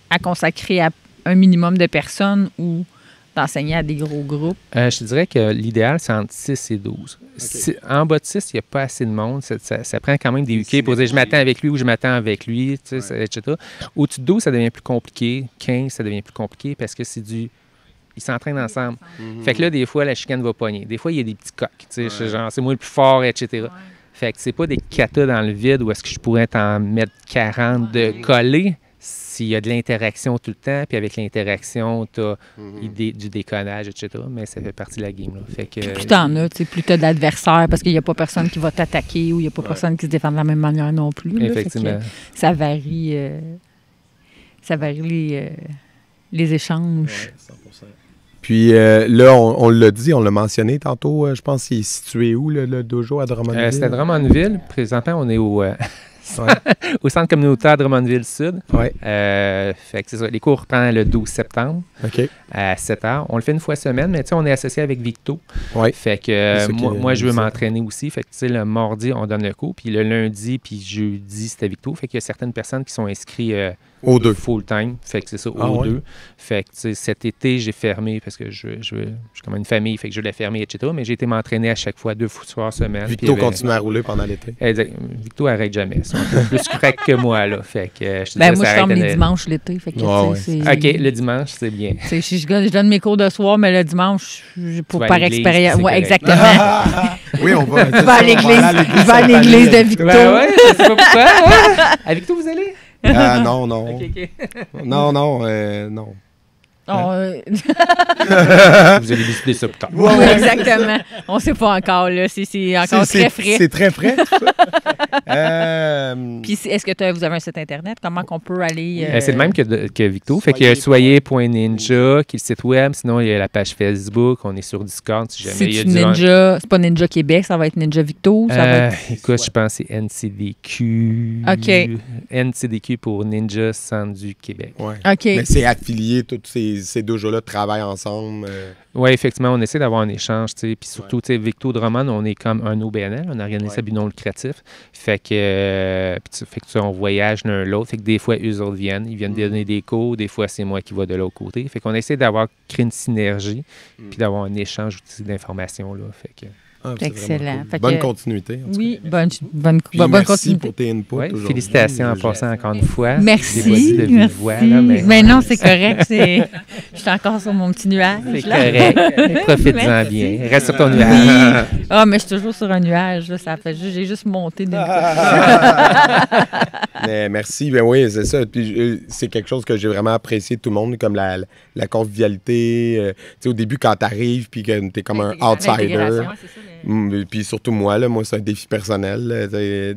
à consacrer à un minimum de personnes ou d'enseigner à des gros groupes? Je te dirais que l'idéal, c'est entre 6 et 12. Okay. En bas de 6, il n'y a pas assez de monde. Ça prend quand même des UK pour dire je m'attends avec lui ou je m'attends avec lui, etc. Au-dessus de 12, ça devient plus compliqué. 15, ça devient plus compliqué parce que ils s'entraînent ensemble. Fait que là, des fois, la chicane va pogner. Des fois, il y a des petits coqs. Genre, c'est moi le plus fort, etc. Fait que c'est pas des katas dans le vide où est-ce que je pourrais t'en mettre 40 de collés. S'il y a de l'interaction tout le temps, puis avec l'interaction, tu as du déconnage, etc. Mais ça fait partie de la game. Là. Fait que, plus t'en as, plus t'as de l'adversaire parce qu'il n'y a pas personne qui va t'attaquer ou il n'y a pas personne qui se défend de la même manière non plus. Là. Effectivement. Ça varie, les échanges. Ouais, 100%. Puis là, on l'a dit, on l'a mentionné tantôt, je pense qu'il est situé où, le dojo à Drummondville? C'est à Drummondville. Présentement, on est au centre communautaire Drummondville-Sud. Ouais. Fait que c'est ça. Les cours reprennent le 12 septembre à 7h. On le fait une fois semaine, mais on est associé avec Victo. Ouais. Fait que moi, je veux m'entraîner aussi. Fait que le mardi, on donne le cours. Puis le lundi, puis jeudi, c'était Victo. Fait qu'il y a certaines personnes qui sont inscrites aux deux. Full-time. Fait que c'est ça, aux deux. Fait que cet été, j'ai fermé parce que je suis comme une famille. Fait que je l'ai fermé, etc. Mais j'ai été m'entraîner à chaque fois 2 fois par semaine. Victo continue à rouler pendant l'été. Victo arrête jamais. Ils sont un peu plus crack que moi, là. Fait que moi, je ferme les dimanches l'été. Fait que, OK, le dimanche, c'est bien. Je donne mes cours de soir, mais le dimanche, par expérience. Oui, exactement. Oui, on va. Je vais à l'église de Victo. Ouais, je sais pas pourquoi. À Victo, vous allez? Non. Okay. Non. Vous allez visiter ça plus tard. Oui, exactement. On ne sait pas encore, là. C'est encore très frais. C'est très frais, tout ça. Puis, est-ce que vous avez un site Internet? Comment qu'on peut aller... C'est le même que Victo. Fait qu'il y a soyez.ninja, qui est le site web. Sinon, il y a la page Facebook. On est sur Discord, si jamais il y a du... Ninja, c'est pas Ninja Québec, ça va être Ninja Victo. Écoute, je pense que c'est NCDQ. OK. NCDQ pour Ninja Centre du Québec. Ouais. OK. Mais c'est affilié, tous ces dojos-là travaillent ensemble. Oui, effectivement, on essaie d'avoir un échange, tu sais, puis surtout, tu sais, Victo Drummond, on est comme un OBNL, on organise ça à but non lucratif, fait que on voyage l'un l'autre, fait que des fois, eux autres ils viennent donner des cours, des fois, c'est moi qui vais de l'autre côté, fait qu'on essaie créer une synergie, puis d'avoir un échange d'informations, là, fait que... Excellent. Cool. Bonne continuité. Oui, bonne merci continuité. Pour tes inputs aujourd'hui. Félicitations en passant encore une fois. Merci. Mais non, c'est correct. Je suis encore sur mon petit nuage. C'est correct. Profite-en bien. Reste sur ton nuage. Oui. Mais je suis toujours sur un nuage. Là. J'ai juste monté d'une Mais merci. Ben oui, c'est ça. Puis, c'est quelque chose que j'ai vraiment apprécié de tout le monde, comme la convivialité. Tu sais, au début, quand tu arrives, puis que tu es comme un outsider. Puis surtout moi, c'est un défi personnel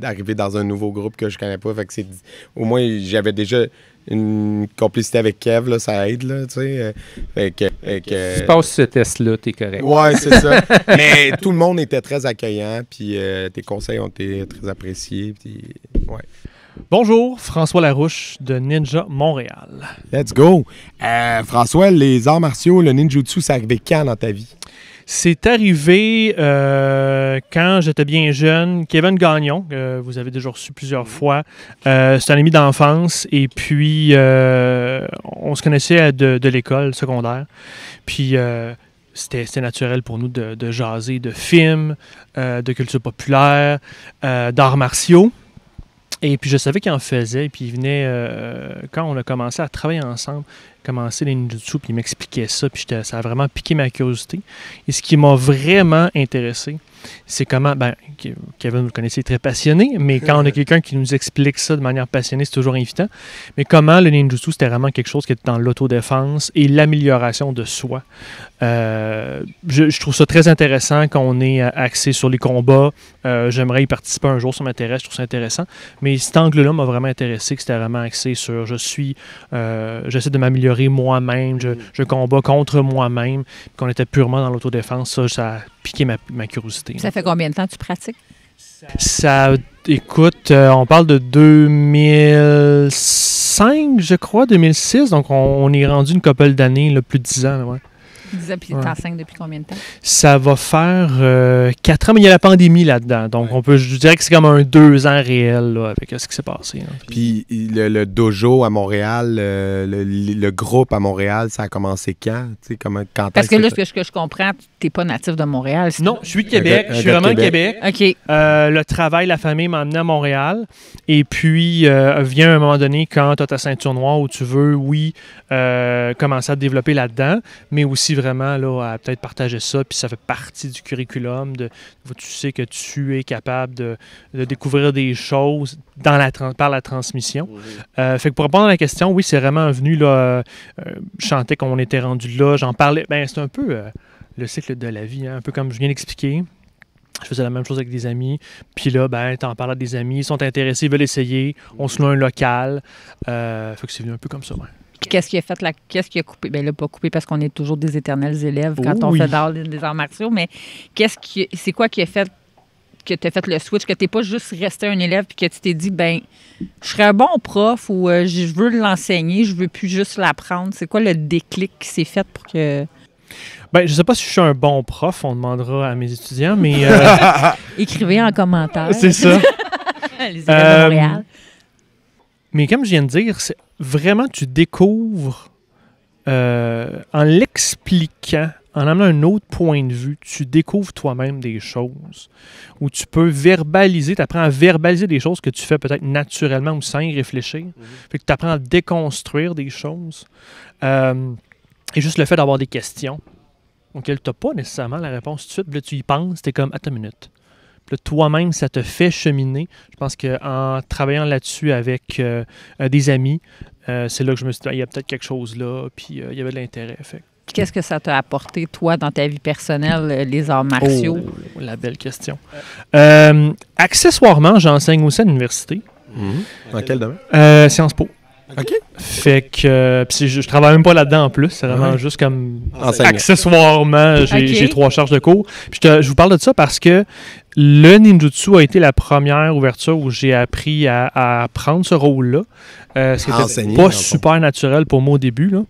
d'arriver dans un nouveau groupe que je connais pas. Fait que au moins, j'avais déjà une complicité avec Kev, là, ça aide. Là, fait que, si tu passes ce test-là, t'es correct. Ouais, c'est ça. Mais tout le monde était très accueillant, puis tes conseils ont été très appréciés. Puis, ouais. Bonjour, François Larouche de Ninja Montréal. Let's go! François, les arts martiaux, le ninjutsu, ça arrivé quand dans ta vie? C'est arrivé quand j'étais bien jeune. Kevin Gagnon, que vous avez déjà reçu plusieurs fois, c'est un ami d'enfance. Et puis, on se connaissait de l'école secondaire. Puis, c'était naturel pour nous de jaser de films, de culture populaire, d'arts martiaux. Et puis, je savais qu'il en faisait. Et puis, il venait, quand on a commencé à travailler ensemble, commencer les ninjutsu, puis il m'expliquait ça, puis ça a vraiment piqué ma curiosité. Et ce qui m'a vraiment intéressé, c'est comment, Kevin, vous le connaissez, très passionné, mais quand on a quelqu'un qui nous explique ça de manière passionnée, c'est toujours invitant. Mais comment le ninjutsu, c'était vraiment quelque chose qui était dans l'autodéfense et l'amélioration de soi. Je trouve ça très intéressant qu'on est axé sur les combats. J'aimerais y participer un jour, ça m'intéresse, je trouve ça intéressant. Mais cet angle-là m'a vraiment intéressé, que c'était vraiment axé sur j'essaie de m'améliorer moi-même, je combats contre moi-même, qu'on était purement dans l'autodéfense, ça a piqué ma curiosité. Ça fait combien de temps que tu pratiques? Ça, écoute, on parle de 2005, je crois, 2006. Donc, on est rendu une couple d'années, là, plus de 10 ans. Là, ouais. Puis t'enseignes depuis combien de temps? Ça va faire 4 ans, mais il y a la pandémie là-dedans. Donc, je dirais que c'est comme un 2 ans réel là, avec ce qui s'est passé. Hein. Puis le dojo à Montréal, le groupe à Montréal, ça a commencé quand? Quand Parce que là, ce que je comprends, tu n'es pas natif de Montréal. Non, je suis de Québec. Je suis vraiment de Québec. OK. Le travail, la famille m'a amené à Montréal. Et puis, vient un moment donné, quand tu as ta ceinture noire, où tu veux, oui, commencer à te développer là-dedans, mais aussi vraiment là, à peut-être partager ça, puis ça fait partie du curriculum. Tu sais que tu es capable de découvrir des choses par la transmission. Fait que pour répondre à la question, oui, c'est vraiment venu, là, je sentais qu'on était rendu là, j'en parlais, c'est un peu le cycle de la vie, hein, un peu comme je viens d'expliquer. Je faisais la même chose avec des amis. Puis là, t'en parles à des amis, ils sont intéressés, ils veulent essayer. On se loue un local. Fait que c'est venu un peu comme ça, ouais. Qu'est-ce qui a coupé? Bien là, pas coupé parce qu'on est toujours des éternels élèves quand on fait des arts martiaux, mais c'est quoi qui a fait que tu as fait le switch, que tu n'es pas juste resté un élève puis que tu t'es dit, je serais un bon prof ou je veux l'enseigner, je veux plus juste l'apprendre. C'est quoi le déclic qui s'est fait pour que... je ne sais pas si je suis un bon prof, on demandera à mes étudiants, mais... Écrivez en commentaire. C'est ça. Les élèves de Montréal. Mais comme je viens de dire, c'est vraiment, tu découvres, en l'expliquant, en amenant un autre point de vue, tu découvres toi-même des choses où tu peux verbaliser, tu apprends à verbaliser des choses que tu fais peut-être naturellement ou sans y réfléchir. Fait que tu apprends à déconstruire des choses. Et juste le fait d'avoir des questions auxquelles tu n'as pas nécessairement la réponse tout de suite, puis là, tu y penses, tu es comme, attends une minute. Puis là, toi-même, ça te fait cheminer. Je pense qu'en travaillant là-dessus avec des amis, c'est là que je me suis dit, il y a peut-être quelque chose là, puis il y avait de l'intérêt. Fait. Qu'est-ce que ça t'a apporté, toi, dans ta vie personnelle, les arts martiaux? Oh, la belle question. Accessoirement, j'enseigne aussi à l'université. Dans quel domaine? Sciences Po. OK. Fait que je travaille même pas là-dedans en plus. C'est vraiment juste comme accessoirement, j'ai 3 charges de cours. Puis je vous parle de ça parce que le ninjutsu a été la première ouverture où j'ai appris à prendre ce rôle-là. Ce qui n'était pas super naturel pour moi au début, là.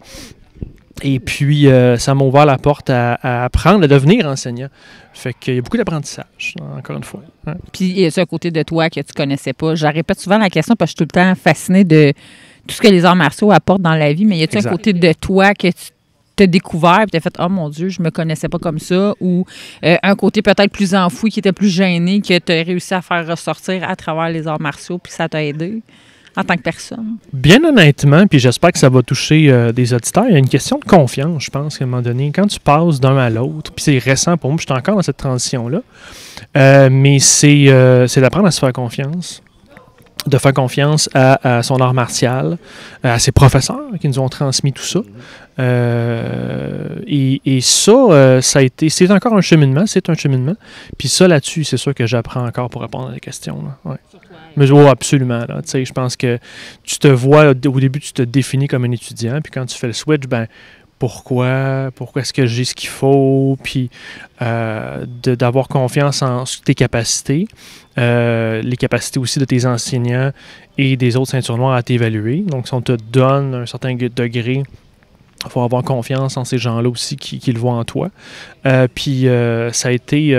Et puis, ça m'a ouvert la porte à apprendre, à devenir enseignant. Fait qu'il y a beaucoup d'apprentissage, encore une fois. Hein. Puis, il y a ça à côté de toi que tu connaissais pas. Je répète souvent la question parce que je suis tout le temps fascinée de tout ce que les arts martiaux apportent dans la vie. Mais y a-t-il un côté de toi que tu t'as découvert et tu as fait « Oh mon Dieu, je me connaissais pas comme ça » ou un côté peut-être plus enfoui, qui était plus gêné, que tu as réussi à faire ressortir à travers les arts martiaux puis ça t'a aidé? En tant que personne? Bien honnêtement, puis j'espère que ça va toucher des auditeurs, il y a une question de confiance, je pense, qu'à un moment donné. Quand tu passes d'un à l'autre, puis c'est récent pour moi, je suis encore dans cette transition-là, mais c'est d'apprendre à se faire confiance, de faire confiance à son art martial, à ses professeurs qui nous ont transmis tout ça. Et ça, ça a été, c'est encore un cheminement, Puis ça, là-dessus, c'est sûr que j'apprends encore pour répondre à la question. Là. Ouais. Mais absolument. Là, je pense que tu te vois, au début, tu te définis comme un étudiant, puis quand tu fais le switch, pourquoi est-ce que j'ai ce qu'il faut, puis d'avoir confiance en tes capacités, les capacités aussi de tes enseignants et des autres ceintures noires à t'évaluer. Donc, si on te donne un certain degré, il faut avoir confiance en ces gens-là aussi qui le voient en toi. Puis ça a été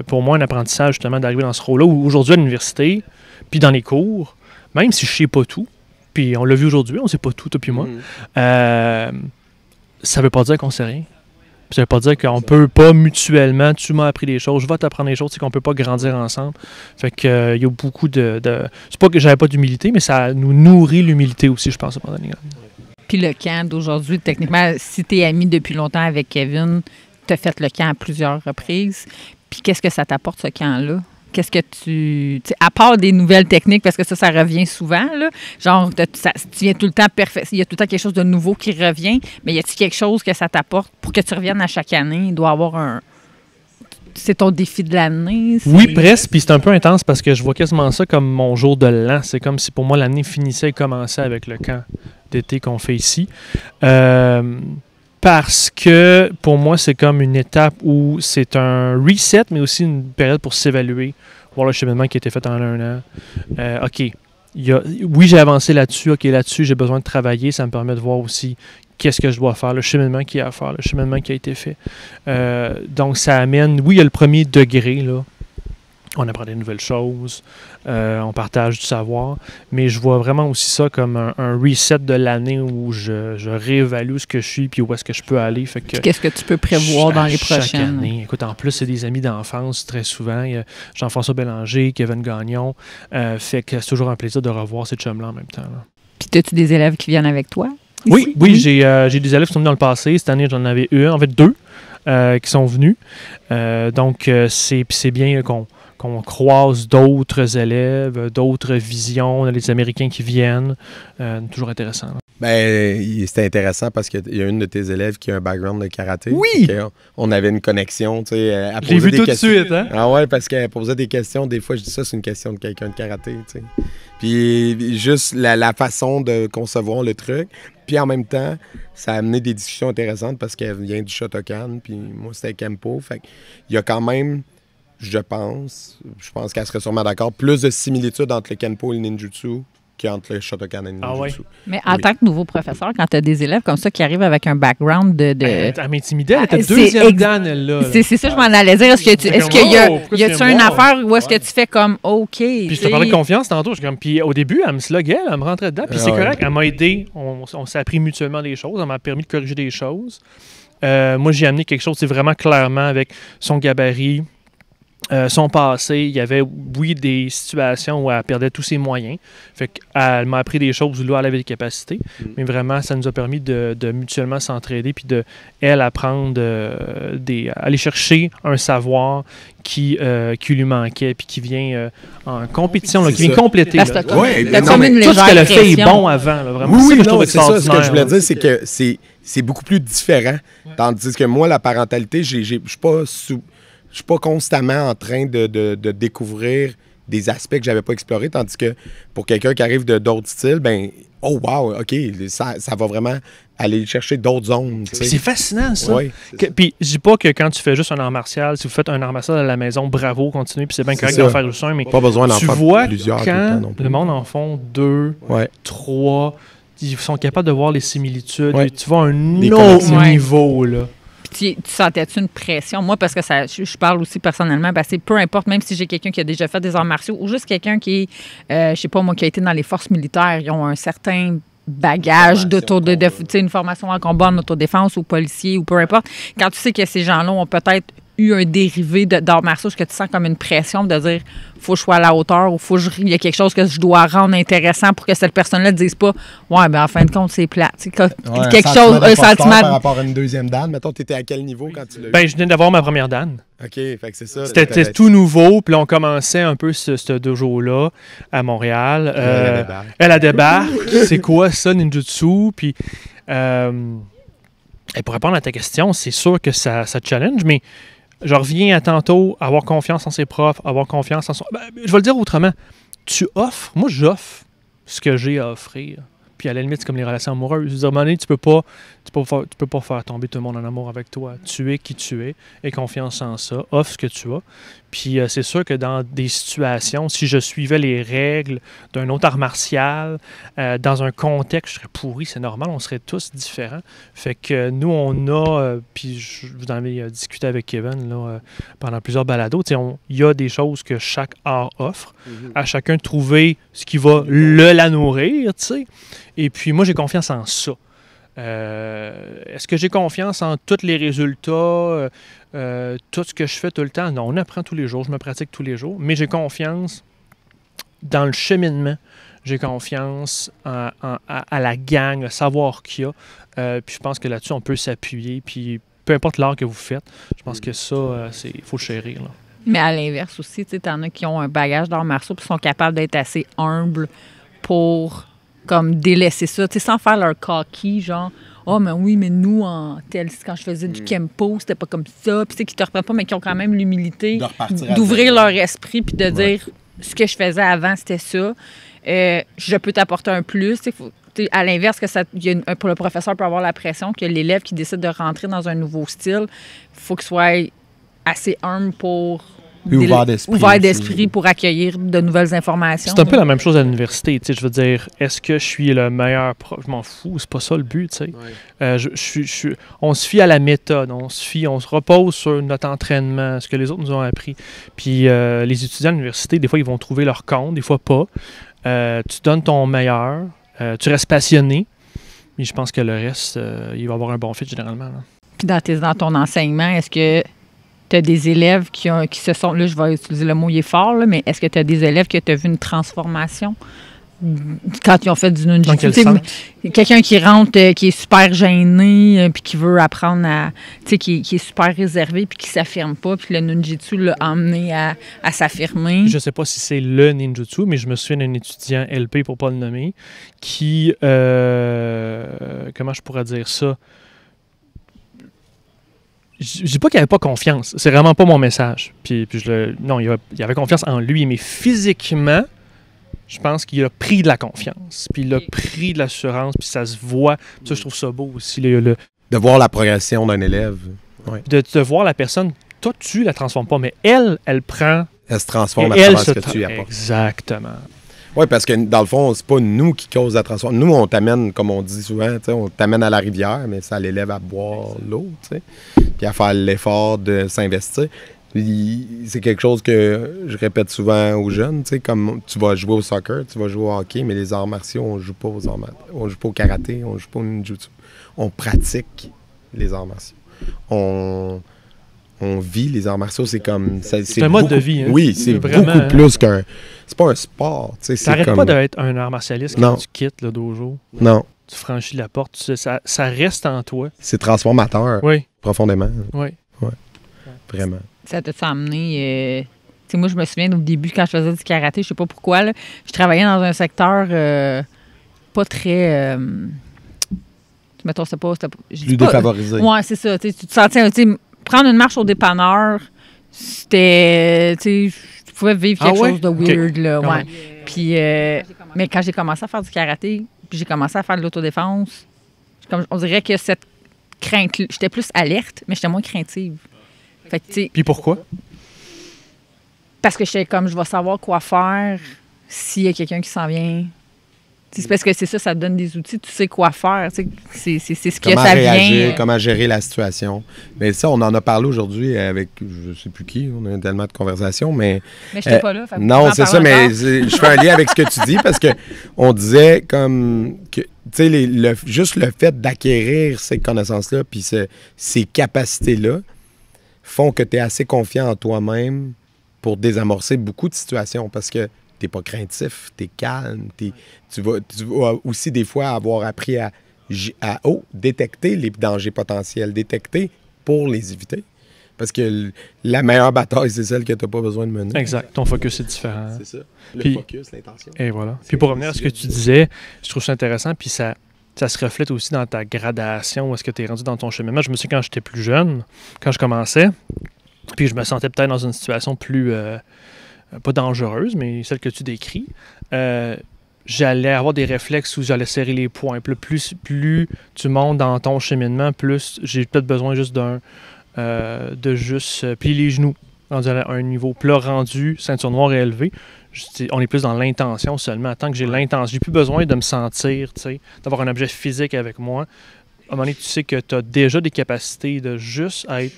pour moi un apprentissage justement d'arriver dans ce rôle-là où aujourd'hui à l'université, puis dans les cours, même si je ne sais pas tout, puis on l'a vu aujourd'hui, on ne sait pas tout, toi puis moi, ça ne veut pas dire qu'on ne sait rien. Ça ne veut pas dire qu'on ne peut pas mutuellement, tu m'as appris des choses, je vais t'apprendre des choses, c'est qu'on ne peut pas grandir ensemble. Fait que il y a beaucoup de... C'est pas que j'avais pas d'humilité, mais ça nous nourrit l'humilité aussi, je pense, à un moment donné. Puis le camp d'aujourd'hui, techniquement, si tu es ami depuis longtemps avec Kevin, tu as fait le camp à plusieurs reprises. Puis qu'est-ce que ça t'apporte, ce camp-là? Qu'est-ce que tu sais, à part des nouvelles techniques, parce que ça revient souvent, là, genre, tu viens tout le temps il y a tout le temps quelque chose de nouveau qui revient, mais y a-t-il quelque chose que ça t'apporte pour que tu reviennes à chaque année? Il doit y avoir c'est ton défi de l'année? Oui, presque, puis c'est un peu intense parce que je vois quasiment ça comme mon jour de l'an. C'est comme si pour moi l'année finissait et commençait avec le camp d'été qu'on fait ici. Parce que pour moi, c'est comme une étape où c'est un reset, mais aussi une période pour s'évaluer voir le cheminement qui a été fait en 1 an. OK, oui, j'ai avancé là-dessus. OK, là-dessus, j'ai besoin de travailler. Ça me permet de voir aussi qu'est-ce que je dois faire, le cheminement qu'il y a à faire, le cheminement qui a été fait. Donc, ça amène... Oui, il y a le premier degré, là. On apprend des nouvelles choses, on partage du savoir, mais je vois vraiment aussi ça comme un reset de l'année où je réévalue ce que je suis puis où est-ce que je peux aller. Fait que qu'est-ce que tu peux prévoir dans les prochaines? Chaque année. Écoute, en plus, c'est des amis d'enfance très souvent. Il y a Jean-François Bélanger, Kevin Gagnon. Fait que c'est toujours un plaisir de revoir ces chums-là en même temps. Là. Puis as-tu des élèves qui viennent avec toi? Oui, j'ai des élèves qui sont venus dans le passé. Cette année, j'en avais en fait 2 qui sont venus. Donc, c'est bien qu'on croise d'autres élèves, d'autres visions, les Américains qui viennent. Toujours intéressant. Là. Ben, c'était intéressant parce qu'il y a une de tes élèves qui a un background de karaté. Oui! On avait une connexion, tu sais. Je l'ai vu tout de suite, hein? Ah ouais, parce qu'elle posait des questions. Des fois, je dis ça, c'est une question de quelqu'un de karaté, tu sais. Puis juste la façon de concevoir le truc. Puis en même temps, ça a amené des discussions intéressantes parce qu'elle vient du Shotokan, puis moi, c'était Kempo. Fait qu'il y a quand même... Je pense qu'elle serait sûrement d'accord, plus de similitudes entre le Kenpo et le Ninjutsu qu'entre le Shotokan et le Ninjutsu. Ah ouais. Mais en tant que nouveau professeur, quand tu as des élèves comme ça qui arrivent avec un background de... Elle m'intimidait, elle était deuxième dan, elle, là. C'est ça, je m'en allais dire. Est-ce qu'il y a une affaire où est-ce que tu fais comme OK? Puis je te parlais de confiance tantôt. Puis au début, elle me sluguait, elle me rentrait dedans. Puis c'est correct, elle m'a aidé. On s'est appris mutuellement des choses. Elle m'a permis de corriger des choses. Moi, j'ai amené quelque chose, c'est vraiment clairement avec son gabarit. Son passé, il y avait, oui, des situations où elle perdait tous ses moyens. Fait qu'elle m'a appris des choses où là, elle avait des capacités. Mais vraiment, ça nous a permis de mutuellement s'entraider puis de, elle, apprendre, aller chercher un savoir qui lui manquait puis qui vient en compétition, là, qui vient compléter. Tout ce qu'elle a fait est bon avant. Là, vraiment. Oui, c'est ça. Ce que je voulais dire, c'est que c'est beaucoup plus différent. Tandis que moi, la parentalité, je suis pas constamment en train de découvrir des aspects que j'avais pas explorés, tandis que pour quelqu'un qui arrive de d'autres styles, ben, oh wow, OK, ça va vraiment aller chercher d'autres zones. C'est fascinant, ça. Oui, puis je dis pas que quand tu fais juste un art martial, si vous faites un art martial à la maison, bravo, continuez, puis c'est bien correct d'en faire juste un, mais pas besoin d'en tu faire vois plusieurs quand non plus. Le monde en font 2, 3, ils sont capables de voir les similitudes, et tu vois un autre niveau, là. Tu sentais-tu une pression? Moi, parce que je parle aussi personnellement, c'est peu importe, même si j'ai quelqu'un qui a déjà fait des arts martiaux ou juste quelqu'un qui est, je sais pas moi, qui a été dans les forces militaires, ils ont un certain bagage une formation en combat en autodéfense ou policier ou peu importe. Quand tu sais que ces gens-là ont peut-être eu un dérivé d'arts martiaux, est-ce que tu sens comme une pression de dire faut que je sois à la hauteur ou il y a quelque chose que je dois rendre intéressant pour que cette personne-là ne dise pas ouais, ben en fin de compte, c'est plate. Quelque chose, un sentiment. Par rapport à une deuxième dan, mettons, tu étais à quel niveau quand tu l'as eu? Ben, je venais d'avoir ma première dan. OK, fait que c'est ça. C'était tout nouveau, puis là, on commençait un peu ce dojo-là à Montréal. Elle débarque. C'est quoi ça, Ninjutsu? Puis, pour répondre à ta question, c'est sûr que ça challenge, mais je reviens à tantôt, avoir confiance en ses profs, avoir confiance en son... je vais le dire autrement. Tu offres, moi j'offre ce que j'ai à offrir. Puis à la limite, c'est comme les relations amoureuses. Je veux dire, à un moment donné, tu peux pas faire tomber tout le monde en amour avec toi. Tu es qui tu es, aie confiance en ça, offre ce que tu as. Puis c'est sûr que dans des situations, si je suivais les règles d'un autre art martial, dans un contexte, je serais pourri, c'est normal, on serait tous différents. Fait que nous, on a, puis vous en avez discuté avec Kevin là, pendant plusieurs balados, il y a des choses que chaque art offre, à chacun de trouver ce qui va la nourrir, tu sais. Et puis moi, j'ai confiance en ça. Est-ce que j'ai confiance en tous les résultats, tout ce que je fais tout le temps? Non, on apprend tous les jours, je me pratique tous les jours, mais j'ai confiance dans le cheminement, j'ai confiance à la gang, le savoir qu'il y a, puis je pense que là-dessus, on peut s'appuyer, puis peu importe l'art que vous faites, je pense que ça, il faut le chérir, là. Mais à l'inverse aussi, tu sais, t'en as qui ont un bagage d'arts martiaux puis sont capables d'être assez humbles pour... comme délaisser ça, tu sais, sans faire leur coquille, genre « Ah, mais oui, mais nous, quand je faisais du Kempo, c'était pas comme ça. » Puis tu sais, qui te reprennent pas, mais qui ont quand même l'humilité d'ouvrir leur esprit puis de dire « Ce que je faisais avant, c'était ça. Je peux t'apporter un plus. » À l'inverse, pour le professeur peut avoir la pression que l'élève qui décide de rentrer dans un nouveau style, il faut qu'il soit assez humble pour ouvert d'esprit. Ouvert d'esprit pour accueillir de nouvelles informations. C'est un peu la même chose à l'université. Je veux dire, est-ce que je suis le meilleur prof? Je m'en fous, c'est pas ça le but. Ouais. On se fie à la méthode, on se repose sur notre entraînement, ce que les autres nous ont appris. Puis les étudiants à l'université, des fois, ils vont trouver leur compte, des fois pas. Tu donnes ton meilleur, tu restes passionné, mais je pense que le reste, il va avoir un bon fit généralement. Là. Puis dans ton enseignement, est-ce que tu as des élèves qui se sont... Là, je vais utiliser le mot, il est fort, là, mais est-ce que tu as des élèves que tu as vu une transformation quand ils ont fait du ninjutsu? Dans quel sens? Quelqu'un qui rentre, qui est super gêné, puis qui veut apprendre à... Tu sais, qui est super réservé, puis qui s'affirme pas, puis le ninjutsu l'a emmené à s'affirmer. Je sais pas si c'est le ninjutsu, mais je me souviens d'un étudiant LP, pour pas le nommer, qui... comment je pourrais dire ça? Je dis pas qu'il avait pas confiance. C'est vraiment pas mon message. Non, il avait confiance en lui, mais physiquement, je pense qu'il a pris de la confiance. Puis il a pris de l'assurance, puis ça se voit. Puis ça, je trouve ça beau aussi. De voir la progression d'un élève. Ouais. De voir la personne, toi, tu la transformes pas, mais elle prend... Elle se transforme à travers ce que tu y apportes. Exactement. Oui, parce que dans le fond, c'est pas nous qui causent la transformation. Nous, on t'amène, comme on dit souvent, on t'amène à la rivière, mais ça l'élève à boire l'eau, puis à faire l'effort de s'investir. C'est quelque chose que je répète souvent aux jeunes, comme tu vas jouer au soccer, tu vas jouer au hockey, mais les arts martiaux, on joue pas aux arts martiaux. On joue pas au karaté, on joue pas au ninjutsu. On pratique les arts martiaux. On vit les arts martiaux, c'est comme... C'est un mode de vie. Hein? Oui, c'est vraiment... beaucoup plus qu'un... C'est pas un sport. Ça n'arrête pas d'être un art martialiste quand tu quittes le dojo. Non. Tu franchis la porte, ça reste en toi. C'est transformateur. Oui. Profondément. Oui. Ouais. Vraiment. Ça t'a amené... moi, je me souviens au début, quand je faisais du karaté, je sais pas pourquoi, là, je travaillais dans un secteur pas très... mettons, c'était pas... Plus défavorisé. Oui, c'est ça. Tu te sentais... Prendre une marche au dépanneur, c'était... Tu pouvais vivre quelque chose de weird, là. Ouais. Puis, mais quand j'ai commencé à faire du karaté, puis j'ai commencé à faire de l'autodéfense, on dirait que cette crainte... J'étais plus alerte, mais j'étais moins craintive. Fait que, puis pourquoi? Parce que j'étais comme, je vais savoir quoi faire s'il y a quelqu'un qui s'en vient. C'est parce que c'est ça, ça te donne des outils, tu sais quoi faire. C'est ce que ça vient. Comment gérer la situation. Mais ça, on en a parlé aujourd'hui avec, je sais plus qui, on a eu tellement de conversations, mais... Mais je n'étais pas là. Non, c'est ça, mais je fais un lien avec ce que tu dis, parce qu'on disait comme... que tu sais, juste le fait d'acquérir ces connaissances-là, puis ces capacités-là, font que tu es assez confiant en toi-même pour désamorcer beaucoup de situations, parce que t'es pas craintif, t'es calme, tu vas aussi des fois avoir appris à détecter les dangers potentiels, détecter pour les éviter. Parce que la meilleure bataille, c'est celle que tu n'as pas besoin de mener. Exact. Ton focus est différent. C'est ça. Le focus, l'intention. Et voilà. Puis pour revenir à ce que tu disais, je trouve ça intéressant, puis ça se reflète aussi dans ta gradation, où est-ce que tu es rendu dans ton cheminement. Je me souviens quand j'étais plus jeune, quand je commençais, puis je me sentais peut-être dans une situation plus... pas dangereuse, mais celle que tu décris, j'allais avoir des réflexes où j'allais serrer les poings. Plus tu montes dans ton cheminement, plus j'ai peut-être besoin juste de juste plier les genoux, rendu à un niveau plat rendu, ceinture noire et élevée. On est plus dans l'intention seulement. Tant que j'ai l'intention, j'ai plus besoin de me sentir, d'avoir un objet physique avec moi. À un moment donné, tu sais que tu as déjà des capacités de juste être...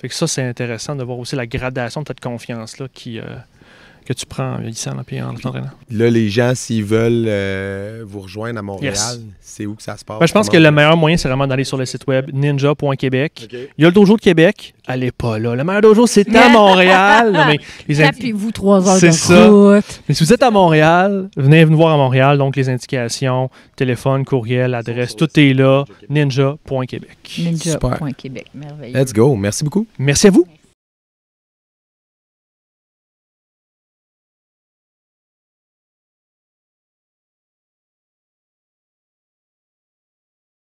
Fait que ça, c'est intéressant de voir aussi la gradation de cette confiance-là que tu prends en vieillissant et en t'entraînant. Là, les gens, s'ils veulent vous rejoindre à Montréal, c'est où que ça se passe? Ben, je pense que le meilleur moyen, c'est vraiment d'aller sur le site web ninja.québec. Okay. Il y a le dojo de Québec. Allez pas là. Le meilleur dojo, c'est à Montréal. Non, mais tapez-vous 3 heures de ça. Route. Mais si vous êtes à Montréal, venez nous voir à Montréal. Donc, les indications, téléphone, courriel, adresse, tout est là. Ninja.québec. Ninja.québec. Merveilleux. Let's go. Merci beaucoup. Merci à vous.